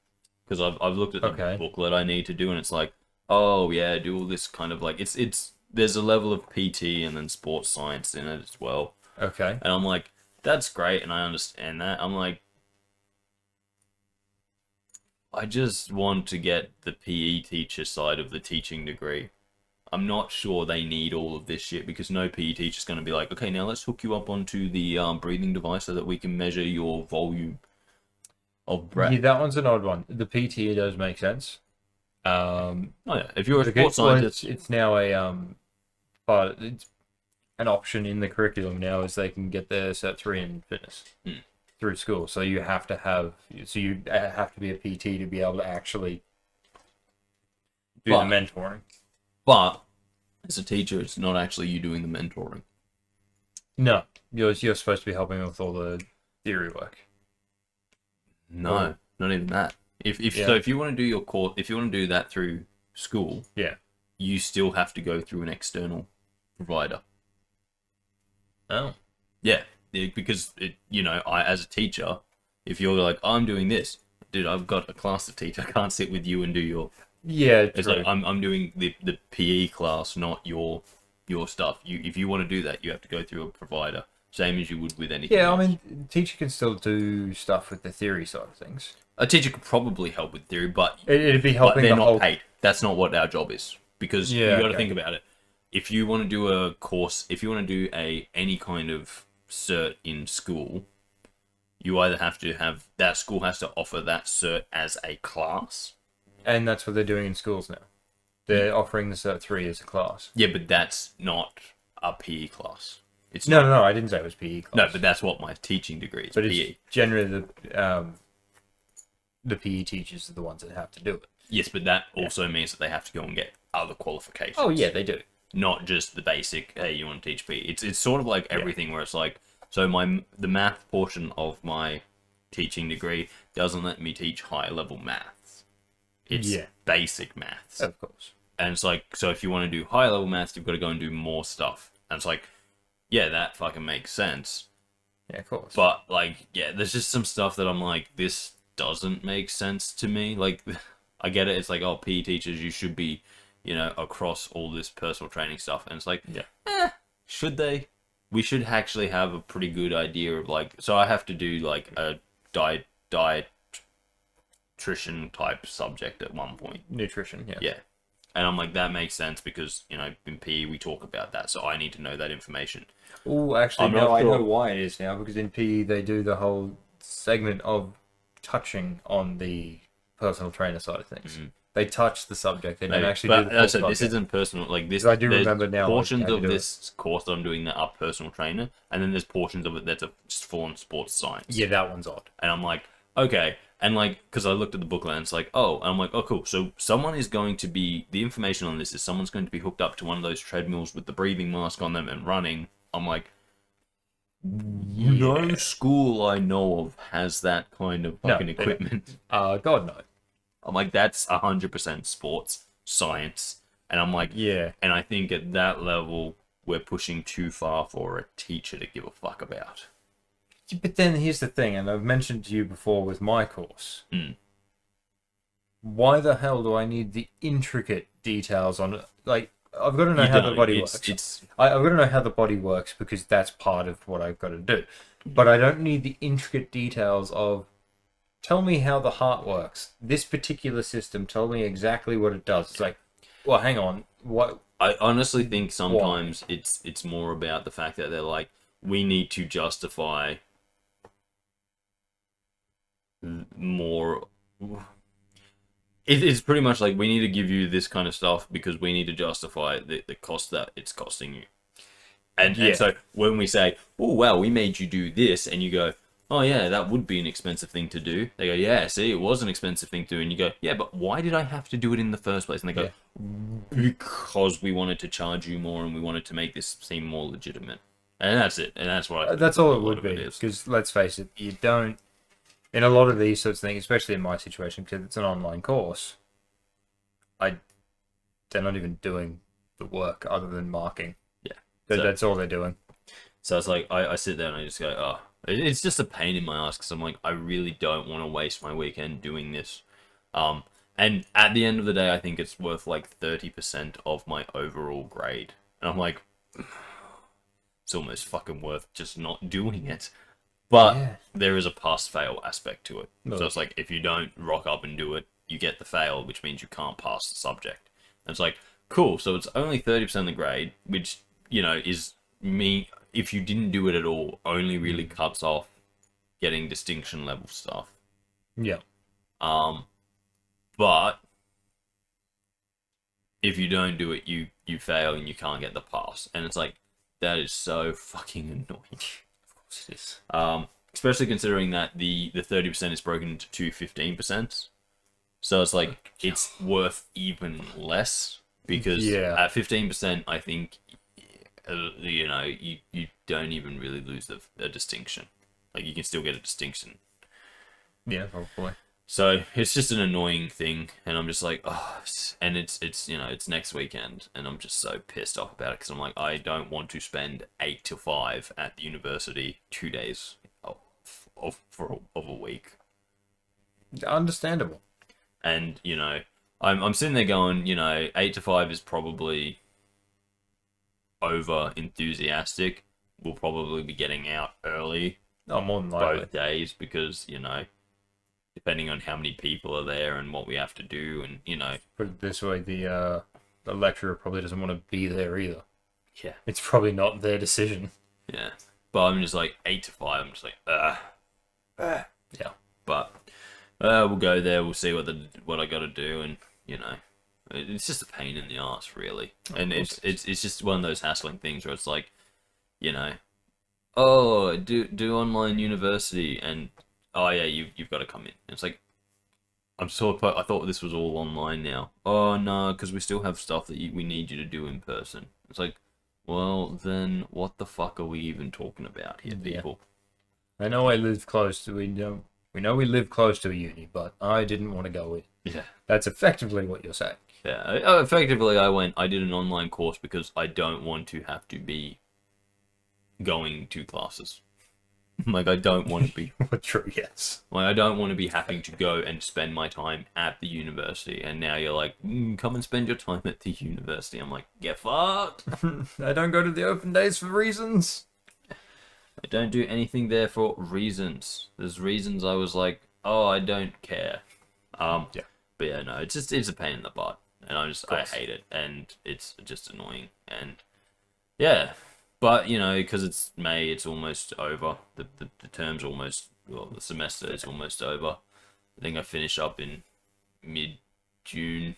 because I've looked at the booklet I need to do, and it's like, oh yeah, do all this kind of like, it's there's a level of PT and then sports science in it as well. Okay. And I'm like, that's great, and I understand that. I'm like, I just want to get the PE teacher side of the teaching degree. I'm not sure they need all of this shit, because no PE teacher's going to be like, okay, now let's hook you up onto the breathing device so that we can measure your volume of breath. Yeah, that one's an odd one. The PT does make sense. Oh yeah, if you're a sports scientist, it's now a but an option in the curriculum now is they can get their Cert 3 in fitness through school. So you have to be a PT to be able to actually do the mentoring. But as a teacher, it's not actually you doing the mentoring. No, you're supposed to be helping with all the theory work. No, not even that. If you want to do your course, if you want to do that through school, you still have to go through an external provider. Oh. Yeah, because I as a teacher, if you're like, I'm doing this, dude, I've got a class to teach. I can't sit with you and do your. Yeah, it's like I'm doing the PE class, not your stuff. If you want to do that, you have to go through a provider, same as you would with anything. Yeah, else. I mean, teacher can still do stuff with the theory side of things. A teacher could probably help with theory, but it'd be helping. But they're not paid. That's not what our job is, because you got to think about it. If you want to do a course, if you want to do any kind of cert in school, you either have to have that school has to offer that cert as a class. And that's what they're doing in schools now. They're offering the Cert 3 as a class. Yeah, but that's not a PE class. It's no, I didn't say it was PE class. No, but that's what my teaching degree is. But PE. It's generally the PE teachers are the ones that have to do it. Yes, but that also means that they have to go and get other qualifications. Oh yeah, they do. Not just the basic. Hey, you want to teach PE? It's sort of like everything where it's like, so the math portion of my teaching degree doesn't let me teach higher level maths. It's basic maths. Of course. And it's like, so if you want to do higher level maths, you've got to go and do more stuff. And it's like, yeah, that fucking makes sense. Yeah, of course. But like, yeah, there's just some stuff that I'm like, this doesn't make sense to me. Like, I get it. It's like, oh, PE teachers, you should be, across all this personal training stuff. And it's like, should they? We should actually have a pretty good idea of like, so I have to do like a dietitian type subject at one point. Nutrition, yeah. Yeah. And I'm like, that makes sense because, in PE we talk about that, so I need to know that information. Oh, actually, no, I know why it is now, because in PE they do the whole segment of touching on the personal trainer side of things. Mm-hmm. They touch the subject, they don't actually do the full subject. This isn't personal, like this. I do remember now. Portions of this course that I'm doing that are personal trainer, and then there's portions of it that's just full-on sports science. Yeah, that one's odd. And I'm like, okay. And like, because I looked at the booklet and it's like, oh, and I'm like, oh, cool. So someone is going to be, the information on this is someone's going to be hooked up to one of those treadmills with the breathing mask on them and running. I'm like, no school I know of has that kind of fucking equipment. God, no. I'm like, that's 100% sports science. And I'm like, yeah. And I think at that level, we're pushing too far for a teacher to give a fuck about. But then here's the thing, and I've mentioned to you before with my course. Why the hell do I need the intricate details on it? Like, I've got to know how the body works. I've got to know how the body works because that's part of what I've got to do. But I don't need the intricate details of, tell me how the heart works. This particular system, tell me exactly what it does. It's like, well, hang on. What? I honestly think sometimes it's more about the fact that they're like, we need to justify more. It's pretty much like, we need to give you this kind of stuff because we need to justify the cost that it's costing you. And so when we say, oh wow, we made you do this, and you go, oh yeah, that would be an expensive thing to do. They go, yeah, see, it was an expensive thing to do. And you go, yeah, but why did I have to do it in the first place? And they go, because we wanted to charge you more and we wanted to make this seem more legitimate. And that's it. And that's what that's all it would be. Because let's face it, you don't, in a lot of these sorts of things, especially in my situation, because it's an online course, they're not even doing the work other than marking. Yeah. That's all they're doing. So it's like, I sit there and I just go, oh, it's just a pain in my ass because I'm like, I really don't want to waste my weekend doing this. And at the end of the day, I think it's worth like 30% of my overall grade. And I'm like, it's almost fucking worth just not doing it. But there is a pass-fail aspect to it. No. So it's like, if you don't rock up and do it, you get the fail, which means you can't pass the subject. And it's like, cool, so it's only 30% of the grade, which, is me, if you didn't do it at all, only really cuts off getting distinction level stuff. Yeah. But if you don't do it, you fail and you can't get the pass. And it's like, that is so fucking annoying. Of course it is. Especially considering that the 30% is broken into two 15%. So it's like, it's worth even less because at 15%, I think, you know, you don't even really lose a distinction. Like, you can still get a distinction. Yeah, probably. So it's just an annoying thing, and I'm just like, oh, and it's you know, it's next weekend, and I'm just so pissed off about it because I'm like, I don't want to spend 8 to 5 at the university 2 days of a week. Understandable. And you know, I'm sitting there going, you know, 8 to 5 is probably over enthusiastic. We'll probably be getting out early. Oh, more than likely. Both days because, you know, depending on how many people are there and what we have to do, and you know. Put it this way, the lecturer probably doesn't want to be there either. Yeah. It's probably not their decision. Yeah. But I'm just like 8 to 5. I'm just like, Yeah. But we'll go there. We'll see what I got to do, and you know, it's just a pain in the ass, really. And it's just one of those hassling things where it's like, you know, oh, do online university, and oh yeah, you've got to come in. And it's like, I thought this was all online now. Oh no, because we still have stuff that we need you to do in person. It's like, well then, what the fuck are we even talking about here, people? I know I live close to we know we live close to a uni, but I didn't want to go in. Yeah, that's effectively what you're saying. Yeah, effectively, I did an online course because I don't want to have to be going to classes. Like, I don't want to be... True, yes. Like, I don't want to be having to go and spend my time at the university, and now you're like, come and spend your time at the university. I'm like, get fucked! I don't go to the open days for reasons. I don't do anything there for reasons. There's reasons I was like, oh, I don't care. Yeah. But yeah, no, it's a pain in the butt, and I hate it, and it's just annoying, and yeah. But, you know, because it's May, it's almost over. The term's almost, well, the semester is almost over. I think I finish up in mid-June.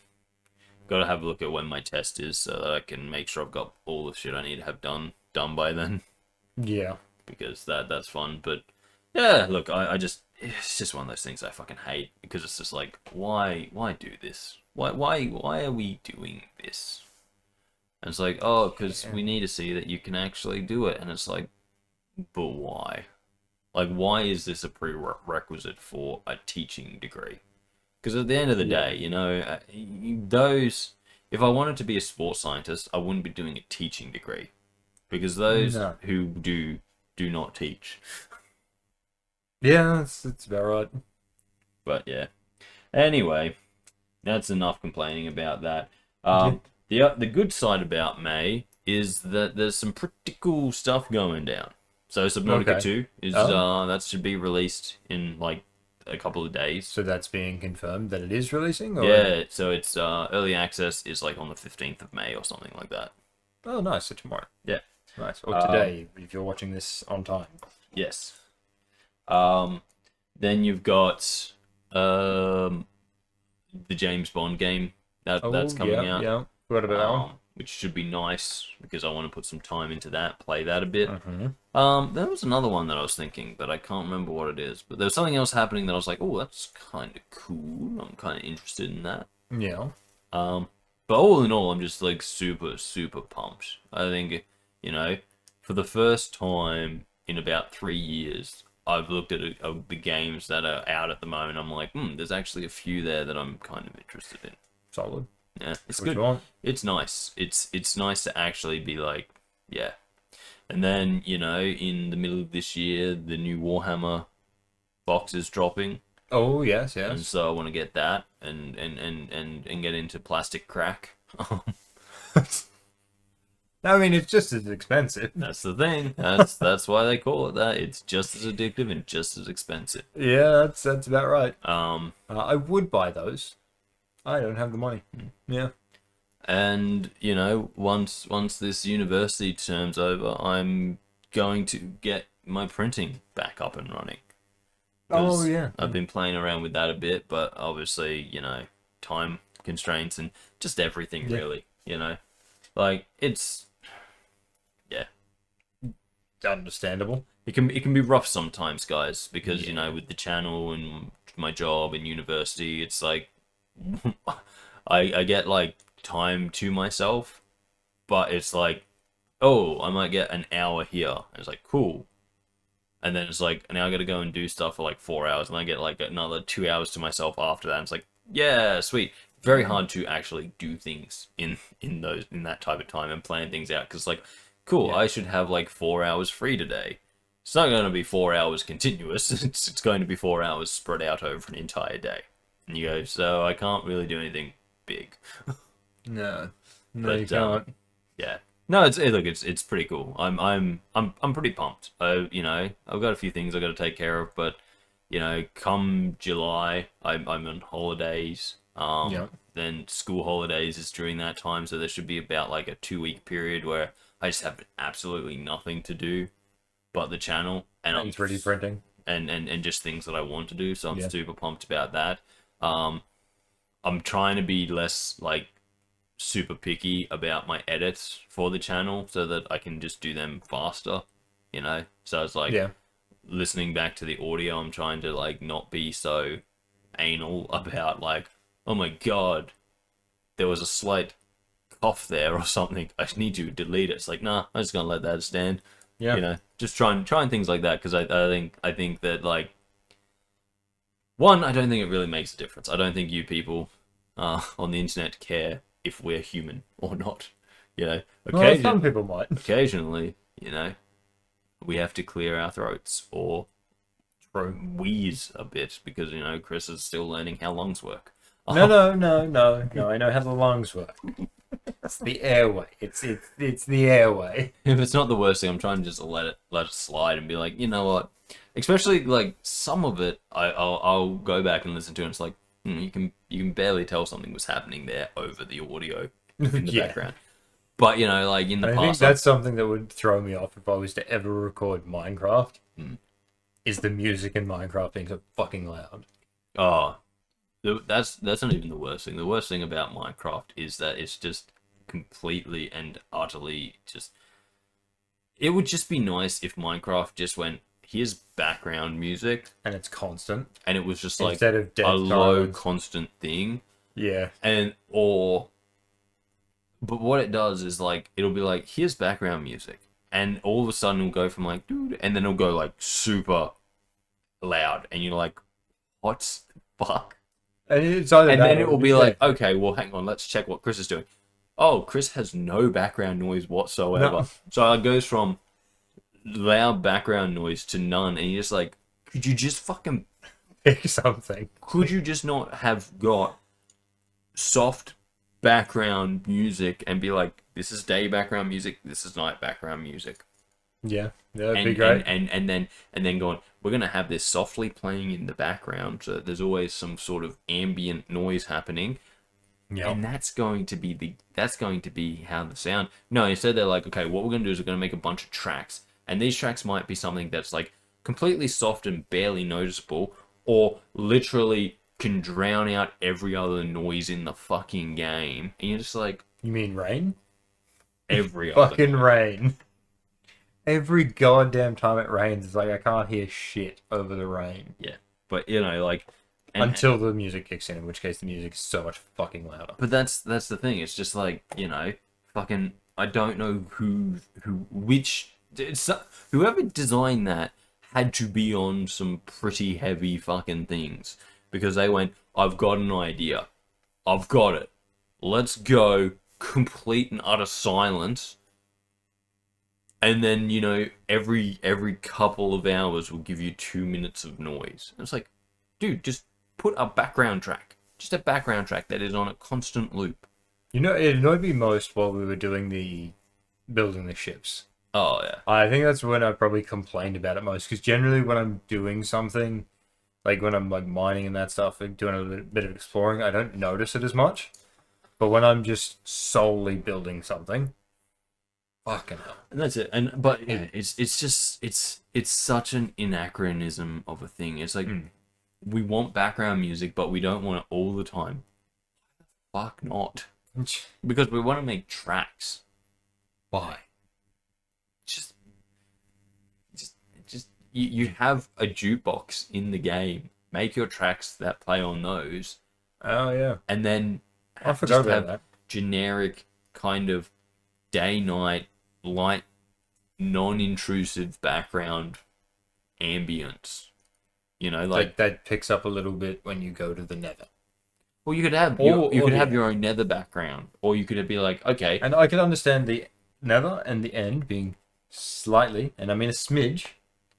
Got to have a look at when my test is so that I can make sure I've got all the shit I need to have done by then. Yeah. Because that's fun. But, yeah, look, it's just one of those things I fucking hate. Because it's just like, why do this? Why are we doing this? And it's like, oh, because we need to see that you can actually do it. And it's like, but why? Like, why is this a prerequisite for a teaching degree? Because at the end of the day, you know, if I wanted to be a sports scientist, I wouldn't be doing a teaching degree. Because those who do not teach. Yeah, that's about right. But yeah. Anyway, that's enough complaining about that. The good side about May is that there's some pretty cool stuff going down. So Subnautica 2 is that should be released in like a couple of days. So that's being confirmed that it is releasing? Or? Yeah, so it's early access is like on the 15th of May or something like that. Oh, nice. So tomorrow. Yeah. Nice. Or today, if you're watching this on time. Yes. Then you've got the James Bond game that's coming out. Yeah. What about that one? Which should be nice because I want to put some time into that, play that a bit. Mm-hmm. There was another one that I was thinking, but I can't remember what it is. But there was something else happening that I was like, oh, that's kind of cool. I'm kind of interested in that. Yeah. But all in all, I'm just like super, super pumped. I think, you know, for the first time in about 3 years, I've looked at the games that are out at the moment. I'm like, there's actually a few there that I'm kind of interested in. Solid. Yeah, it's good. It's nice. It's nice to actually be like, yeah. And then, you know, in the middle of this year, the new Warhammer box is dropping. Oh, yes. And so I want to get that and get into plastic crack. I mean, it's just as expensive. That's the thing. That's why they call it that. It's just as addictive and just as expensive. Yeah, that's about right. I would buy those. I don't have the money. Yeah. And, you know, once this university term's over, I'm going to get my printing back up and running. Oh, yeah. I've been playing around with that a bit, but obviously, you know, time constraints and just everything, really, you know. Like, it's... Yeah. understandable. It can be rough sometimes, guys, because you know, with the channel and my job and university, it's like I get like time to myself, but it's like, oh, I might get an hour here. And it's like, cool. And then it's like, now I gotta go and do stuff for like 4 hours, and I get like another 2 hours to myself after that. And it's like, yeah, sweet. Very hard to actually do things in that type of time and plan things out, because like, cool, I should have like 4 hours free today. It's not going to be 4 hours continuous. It's going to be 4 hours spread out over an entire day. And you go, so I can't really do anything big. No, you can't. Yeah. No, it's pretty cool. I'm pretty pumped. You know, I've got a few things I got to take care of, but you know, come July, I'm on holidays. Then school holidays is during that time, so there should be about like a 2-week period where I just have absolutely nothing to do but the channel and 3D printing and just things that I want to do. So I'm super pumped about that. I'm trying to be less like super picky about my edits for the channel so that I can just do them faster, you know? So it's like listening back to the audio, I'm trying to like not be so anal about like, oh my god, there was a slight cough there or something, I need to delete it. It's like, nah, I'm just gonna let that stand. Yeah, you know, just trying things like that, because I think that like, one, I don't think it really makes a difference. I don't think you people on the internet care if we're human or not. You know, well, some people might. Occasionally, you know, we have to clear our throats or wheeze a bit because, you know, Kris is still learning how lungs work. No. I know how the lungs work. It's the airway. It's the airway. If it's not the worst thing, I'm trying to just let it slide and be like, you know what? Especially like some of it, I'll go back and listen to, and it's like you can barely tell something was happening there over the audio in the background. But you know, like in the past, I think that's something that would throw me off if I was to ever record Minecraft. Is the music in Minecraft being so fucking loud? Oh, that's not even the worst thing. The worst thing about Minecraft is that it's just completely and utterly just. It would just be nice if Minecraft just went, here's background music, and it's constant, and it was just like instead of a low constant thing. Yeah, but what it does is like it'll be like, here's background music, and all of a sudden it'll go from like dude, and then it'll go like super loud, and you're like, what the fuck? And then it will be like, okay, well, hang on, let's check what Kris is doing. Oh, Kris has no background noise whatsoever. No. So it goes from loud background noise to none, and you're just like, could you just fucking pick something? Could you just not have got soft background music and be like, this is day background music, this is night background music? Yeah, that'd be great. And then going, we're gonna have this softly playing in the background, so there's always some sort of ambient noise happening. Yeah, and that's going to be how the sound. No, instead they're like, okay, what we're gonna do is we're gonna make a bunch of tracks, and these tracks might be something that's like completely soft and barely noticeable, or literally can drown out every other noise in the fucking game. And you're just like, you mean rain? Every other fucking noise. Rain. Every goddamn time it rains, it's like I can't hear shit over the rain. Yeah, but you know, like. Until the music kicks in which case the music is so much fucking louder. But that's the thing. It's just like, you know, fucking, I don't know whoever designed that had to be on some pretty heavy fucking things, because they went, I've got an idea. I've got it. Let's go complete and utter silence. And then, you know, every couple of hours will give you 2 minutes of noise. And it's like, dude, just put a background track. Just a background track that is on a constant loop. You know, it annoyed me most while we were doing building the ships. Oh, yeah. I think that's when I probably complained about it most, because generally when I'm doing something, like when I'm like mining and that stuff and doing a bit of exploring, I don't notice it as much. But when I'm just solely building something, fucking hell. And that's it. But yeah, it's such an anachronism of a thing. It's like, we want background music, but we don't want it all the time. Fuck not. Because we want to make tracks. Why? you have a jukebox in the game. Make your tracks that play on those. Oh yeah. And then I forgot about that. Generic kind of day-night light, non-intrusive background ambience. You know, like that picks up a little bit when you go to the Nether. Well, you could have have your own Nether background, or you could be like, okay. And I could understand the Nether and the end being slightly, and I mean a smidge,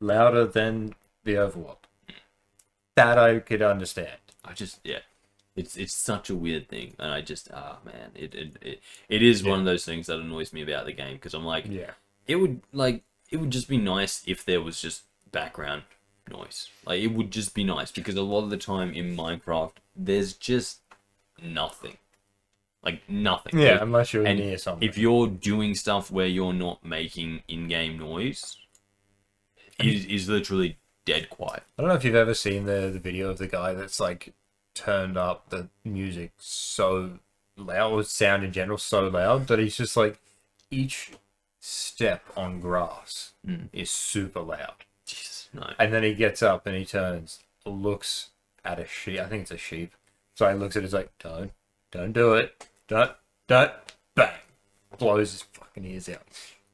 louder than the overworld. That I could understand. It's such a weird thing, and I just man, it is one of those things that annoys me about the game, because I'm like, it would just be nice if there was just background noise. Like, it would just be nice, because a lot of the time in Minecraft there's just nothing. Like, nothing. Yeah, unless you're near something. If you're doing stuff where you're not making in-game noise, it is literally dead quiet. I don't know if you've ever seen the video of the guy that's like turned up the music so loud, or sound in general so loud, that he's just like, each step on grass is super loud. Jesus, no. And then he gets up and he turns, looks at a sheep. I think it's a sheep. So he looks at it, he's like, don't do it. Don't, bang. Blows his fucking ears out.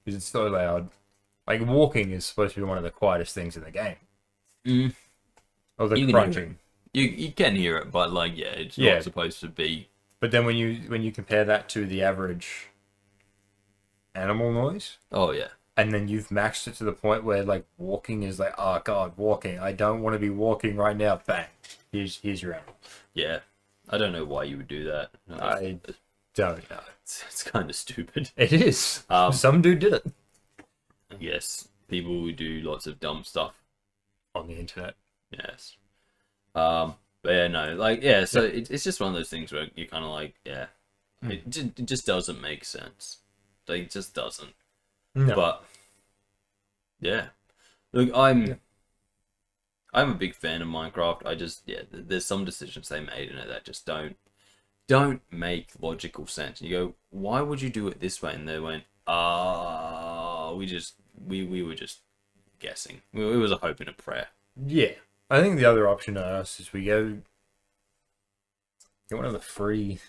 Because it's so loud. Like, walking is supposed to be one of the quietest things in the game. Or the crunching. You can hear it, but like, it's not supposed to be. But then when you compare that to the average animal noise. Oh yeah. And then you've maxed it to the point where like walking is like, oh god, walking. I don't want to be walking right now. Bang. Here's your animal. Yeah. I don't know why you would do that. I don't know. It's kind of stupid. It is. Some dude did it. Yes. People who do lots of dumb stuff on the internet. Yes. But yeah, no, like, yeah, so it's just one of those things where you're kind of like, it just doesn't make sense. Like, it just doesn't. No. But yeah, look, I'm a big fan of Minecraft. I just, there's some decisions they made in it that just don't make logical sense. You go, why would you do it this way? And they went, we were just guessing. It was a hope and a prayer. Yeah. I think the other option to us is we get one of the free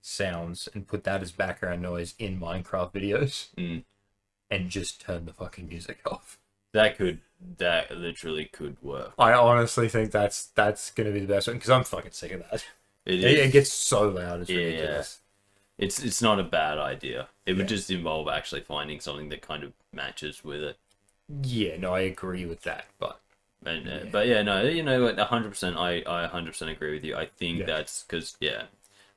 sounds and put that as background noise in Minecraft videos and just turn the fucking music off. That literally could work. I honestly think that's going to be the best one, because I'm fucking sick of that. It gets so loud. It's ridiculous. It's not a bad idea. It would just involve actually finding something that kind of matches with it. Yeah, no, I agree with that, but... But yeah, no, you know what, 100%, I 100% agree with you. I think that's because,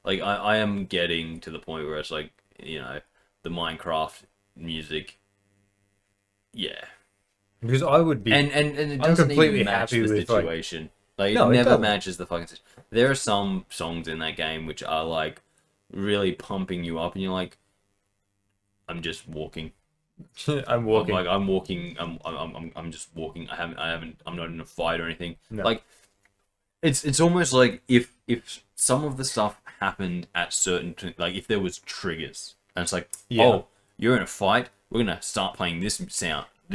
like, I am getting to the point where it's like, you know, the Minecraft music, because I would be, and it doesn't even match the situation. Like, it never matches the fucking situation. There are some songs in that game which are like really pumping you up, and you're like, I'm just walking. I'm walking. I'm walking. I'm just walking. I'm not in a fight or anything. No. Like, it's almost like if some of the stuff happened at certain, like, if there was triggers, and it's like, oh, you're in a fight, we're gonna start playing this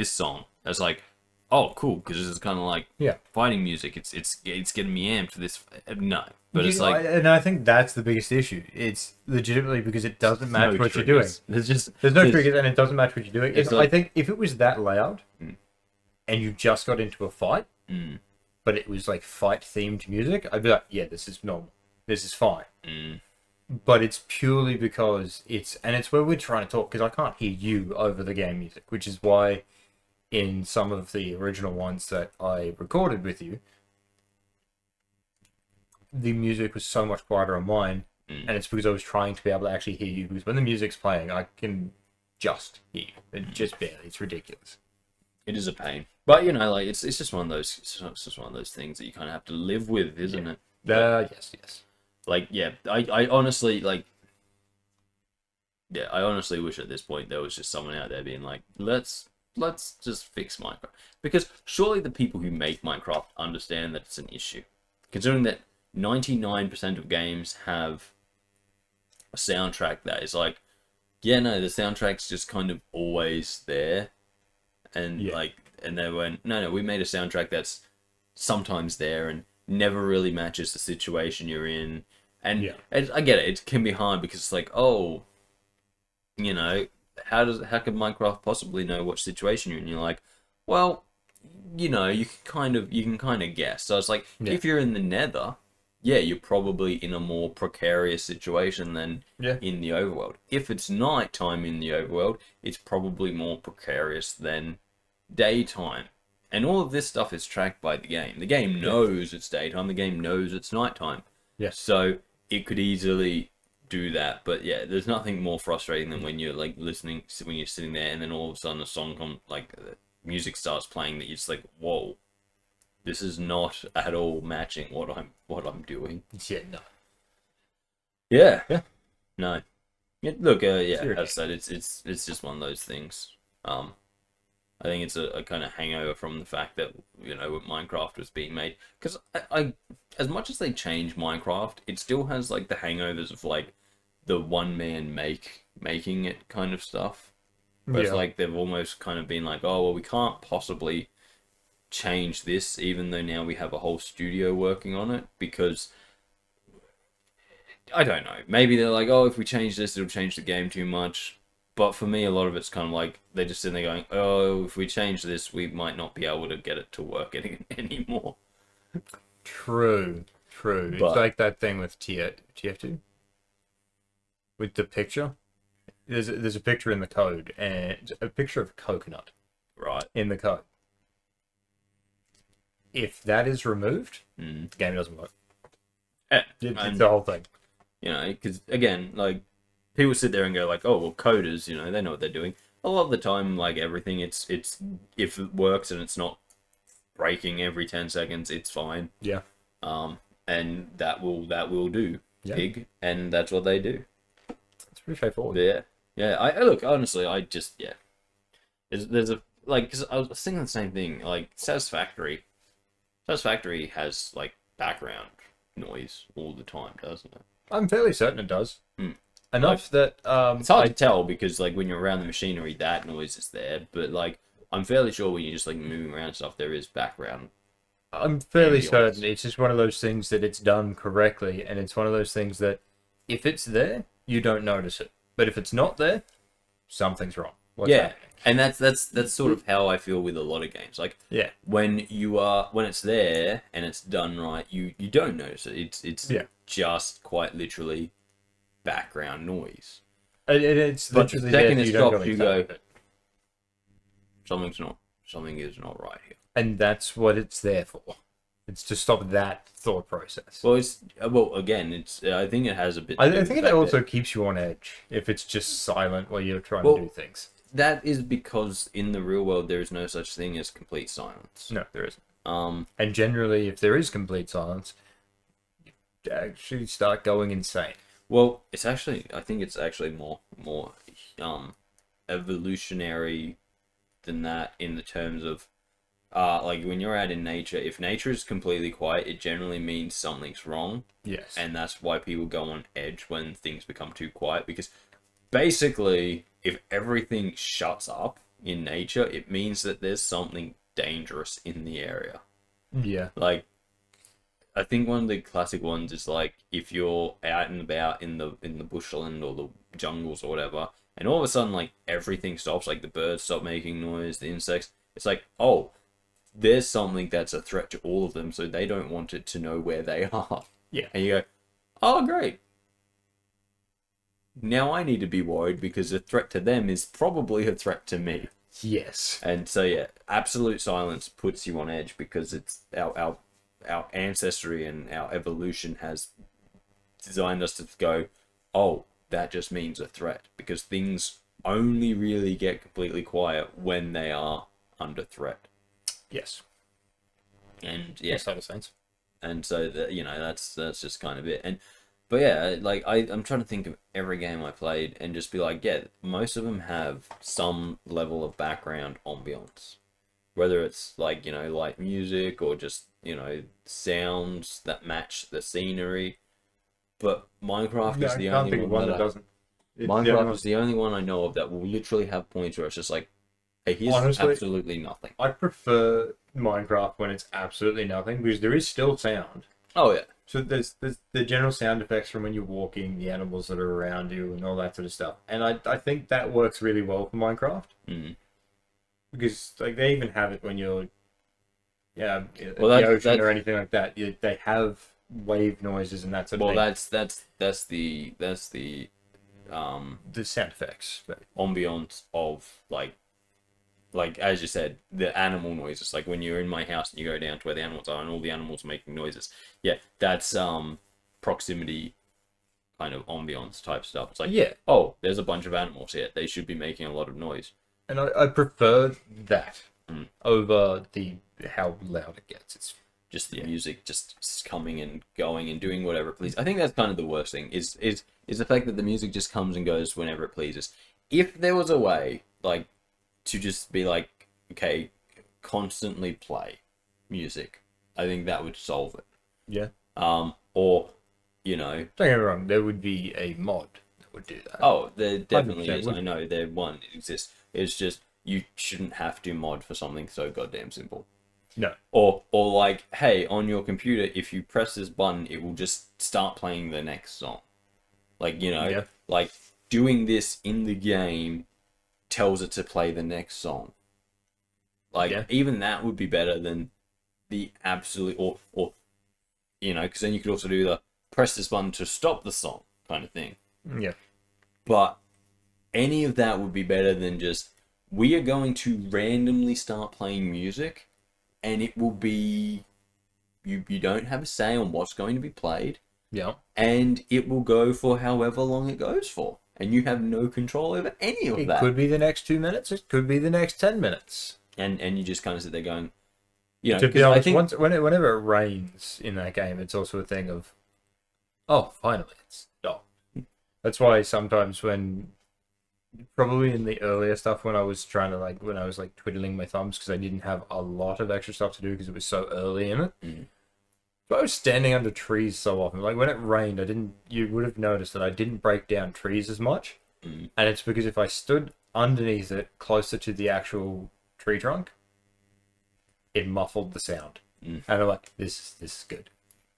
song. That's like, oh, cool, because this is kind of like fighting music. It's getting me amped for this. No, but it's like, and I think that's the biggest issue. It's legitimately because it doesn't match what you're doing. There's no triggers, and it doesn't match what you're doing. I think if it was that loud, and you just got into a fight, but it was like fight themed music, I'd be like, yeah, this is normal. This is fine. But it's purely because it's where we're trying to talk, because I can't hear you over the game music, which is why in some of the original ones that I recorded with you, the music was so much quieter on mine, and it's because I was trying to be able to actually hear you, because when the music's playing, I can just hear you. It just barely. It's ridiculous. It is a pain. But, you know, like, it's just one of those, it's just one of those things that you kind of have to live with, isn't it? Yes. Like, I honestly, like, I honestly wish at this point there was just someone out there being like, let's just fix Minecraft. Because surely the people who make Minecraft understand that it's an issue. Considering that 99% of games have a soundtrack that is like, the soundtrack's just kind of always there. And, like, and they went, no, we made a soundtrack that's sometimes there and never really matches the situation you're in. And I get it. It can be hard because it's like, oh, you know, how can Minecraft possibly know what situation you're in? You're like, well, you know, you can kind of guess. So it's like, if you're in the Nether, you're probably in a more precarious situation than in the overworld. If it's nighttime in the overworld, it's probably more precarious than daytime. And all of this stuff is tracked by the game. The game knows it's daytime. The game knows it's nighttime. Yes. So it could easily do that. But yeah, there's nothing more frustrating than when you're like listening, when you're sitting there, and then all of a sudden a song music starts playing that you're just like, whoa, this is not at all matching what I'm doing. Yeah, no. Yeah. Yeah. No. Yeah, look, as I said, it's just one of those things. I think it's a kind of hangover from the fact that, you know, Minecraft was being made. Because I as much as they change Minecraft, it still has like the hangovers of like the one man making it kind of stuff. But it's like they've almost kind of been like, oh well, we can't possibly change this, even though now we have a whole studio working on it, because I don't know. Maybe they're like, oh, if we change this, it'll change the game too much. But for me, a lot of it's kind of like they're just sitting there going, oh, if we change this, we might not be able to get it to work anymore. True. But it's like that thing with TF2 with the picture. There's a picture in the code, and a picture of a coconut. Right. In the code. If that is removed, the game doesn't work. It's the whole thing. You know, because again, like, people sit there and go like, oh, well, coders, you know, they know what they're doing. A lot of the time, like everything, it's if it works and it's not breaking every 10 seconds, it's fine. Yeah. And that will do, pig, and that's what they do. It's pretty straightforward. Yeah. I look, honestly, I just There's a like, because I was thinking the same thing. Like Satisfactory has like background noise all the time, doesn't it? I'm fairly certain it does. Enough that it's hard to tell because like when you're around the machinery, that noise is there. But like I'm fairly sure when you're just like moving around stuff, there is background. I'm fairly certain it's just one of those things that it's done correctly, and it's one of those things that if it's there, you don't notice it. But if it's not there, something's wrong. What's happening? And that's sort of how I feel with a lot of games. Like when it's there and it's done right, you don't notice it. It's just quite literally background noise. It's but the second it stops, you go, it. something is not right here. And that's what it's there for. It's to stop that thought process. Well, again, I think it has a bit. I think it also keeps you on edge if it's just silent while you're trying to do things. That is because in the real world there is no such thing as complete silence. No, there isn't. And generally, if there is complete silence, you actually start going insane. Well, I think it's actually more evolutionary than that in the terms of like when you're out in nature, if nature is completely quiet, it generally means something's wrong. Yes. And that's why people go on edge when things become too quiet, because basically if everything shuts up in nature, it means that there's something dangerous in the area. Yeah. Like, I think one of the classic ones is like if you're out and about in the bushland or the jungles or whatever, and all of a sudden like everything stops, like the birds stop making noise, the insects. It's like, oh, there's something that's a threat to all of them, so they don't want it to know where they are. Yeah. And you go, oh, great. Now I need to be worried because a threat to them is probably a threat to me. Yes. And so absolute silence puts you on edge because it's our ancestry and our evolution has designed us to go, oh, that just means a threat, because things only really get completely quiet when they are under threat. Yes. And makes a lot of sense. And so that, you know, that's just kind of it. But yeah, like I'm trying to think of every game I played and just be like, yeah, most of them have some level of background ambience, whether it's like, you know, light music or just, you know, sounds that match the scenery. But Minecraft is the only one that doesn't. Minecraft is the only one I know of that will literally have points where it's just like, Hey, here's honestly, absolutely nothing. I prefer Minecraft when it's absolutely nothing because there is still sound. Oh yeah. So there's the general sound effects from when you're walking, the animals that are around you, and all that sort of stuff. And I think that works really well for Minecraft. Because like they even have it when you're in the ocean or anything like that. They have wave noises and that sort of thing. Well, that's the the sound effects, ambiance of like as you said, the animal noises. Like when you're in my house and you go down to where the animals are and all the animals are making noises. Yeah, that's proximity kind of ambiance type stuff. It's like, yeah, oh, there's a bunch of animals here. They should be making a lot of noise. And I prefer that over how loud it gets. It's just the music just coming and going and doing whatever it pleases. I think that's kind of the worst thing is the fact that the music just comes and goes whenever it pleases. If there was a way like to just be like, okay, constantly play music, I think that would solve it. Yeah. Or don't get me wrong, there would be a mod that would do that. Oh, there definitely is. I know there one exists. It's just you shouldn't have to mod for something so goddamn simple. No. Or like, hey, on your computer, if you press this button, it will just start playing the next song. Like, like doing this in the game tells it to play the next song. Like, even that would be better than the absolute, or because then you could also do the press this button to stop the song kind of thing. Yeah. But any of that would be better than just, we are going to randomly start playing music and it will be, you don't have a say on what's going to be played. Yeah. And it will go for however long it goes for. And you have no control over any of that. It could be the next 2 minutes. It could be the next 10 minutes. And you just kind of sit there going, to be honest, whenever it rains in that game, it's also a thing of, oh, finally it's stopped. That's why sometimes probably in the earlier stuff when I was twiddling my thumbs because I didn't have a lot of extra stuff to do because it was so early in it. But I was standing under trees so often. Like when it rained, you would have noticed that I didn't break down trees as much. And it's because if I stood underneath it closer to the actual tree trunk, it muffled the sound. And I'm like, this is good.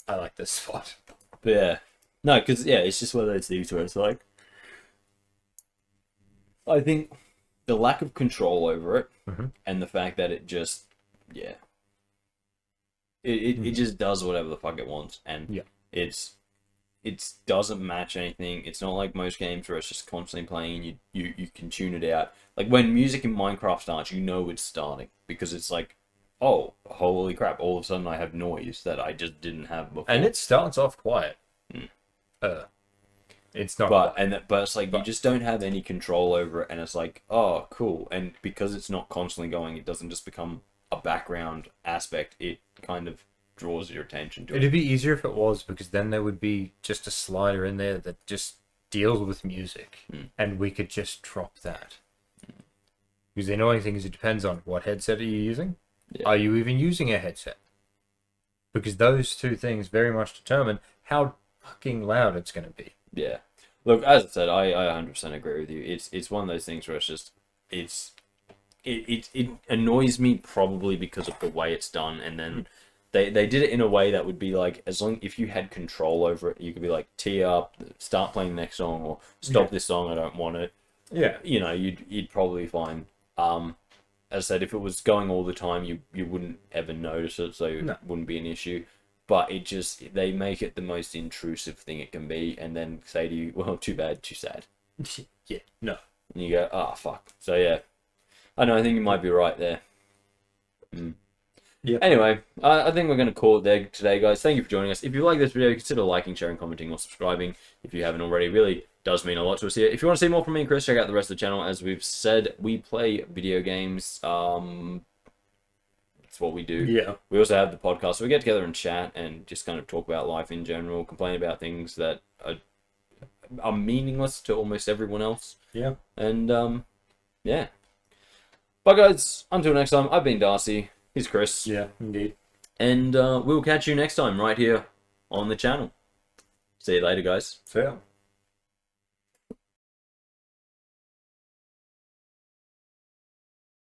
I like this spot. But yeah. No, because it's just one of those things where it's like, I think the lack of control over it and the fact that it just, it just does whatever the fuck it wants, and it doesn't match anything. It's not like most games where it's just constantly playing. You can tune it out. Like when music in Minecraft starts, you know it's starting because it's like, oh, holy crap! All of a sudden I have noise that I just didn't have before, and it starts off quiet. It's not, but it's like you just don't have any control over it, and it's like, oh, cool. And because it's not constantly going, it doesn't just become a background aspect. It kind of draws your attention to it. It'd be easier if it was, because then there would be just a slider in there that just deals with music, and we could just drop that. Because the annoying thing is it depends on what headset are you using. Are you even using a headset? Because those two things very much determine how fucking loud it's going to be. Yeah. Look, as I said, I 100% agree with you. It's one of those things where it's just, it annoys me probably because of the way it's done, and then they did it in a way that would be like, if you had control over it, you could be like, tee up, start playing the next song, or stop this song, I don't want it. Yeah. You'd probably find, as I said, if it was going all the time, you wouldn't ever notice it, so it wouldn't be an issue. But they make it the most intrusive thing it can be, and then say to you, well, too bad, too sad. Yeah, no. And you go, ah, fuck. So yeah, I know, I think you might be right there. Yeah. Anyway, I think we're going to call it there today, guys. Thank you for joining us. If you like this video, consider liking, sharing, commenting, or subscribing. If you haven't already, really does mean a lot to us here. If you want to see more from me and Kris, check out the rest of the channel. As we've said, we play video games. That's what we do. Yeah. We also have the podcast, so we get together and chat and just kind of talk about life in general, complain about things that are meaningless to almost everyone else. Yeah. And yeah. But guys, until next time, I've been Darcy. He's Kris. Yeah, indeed. And we'll catch you next time right here on the channel. See you later, guys. See ya.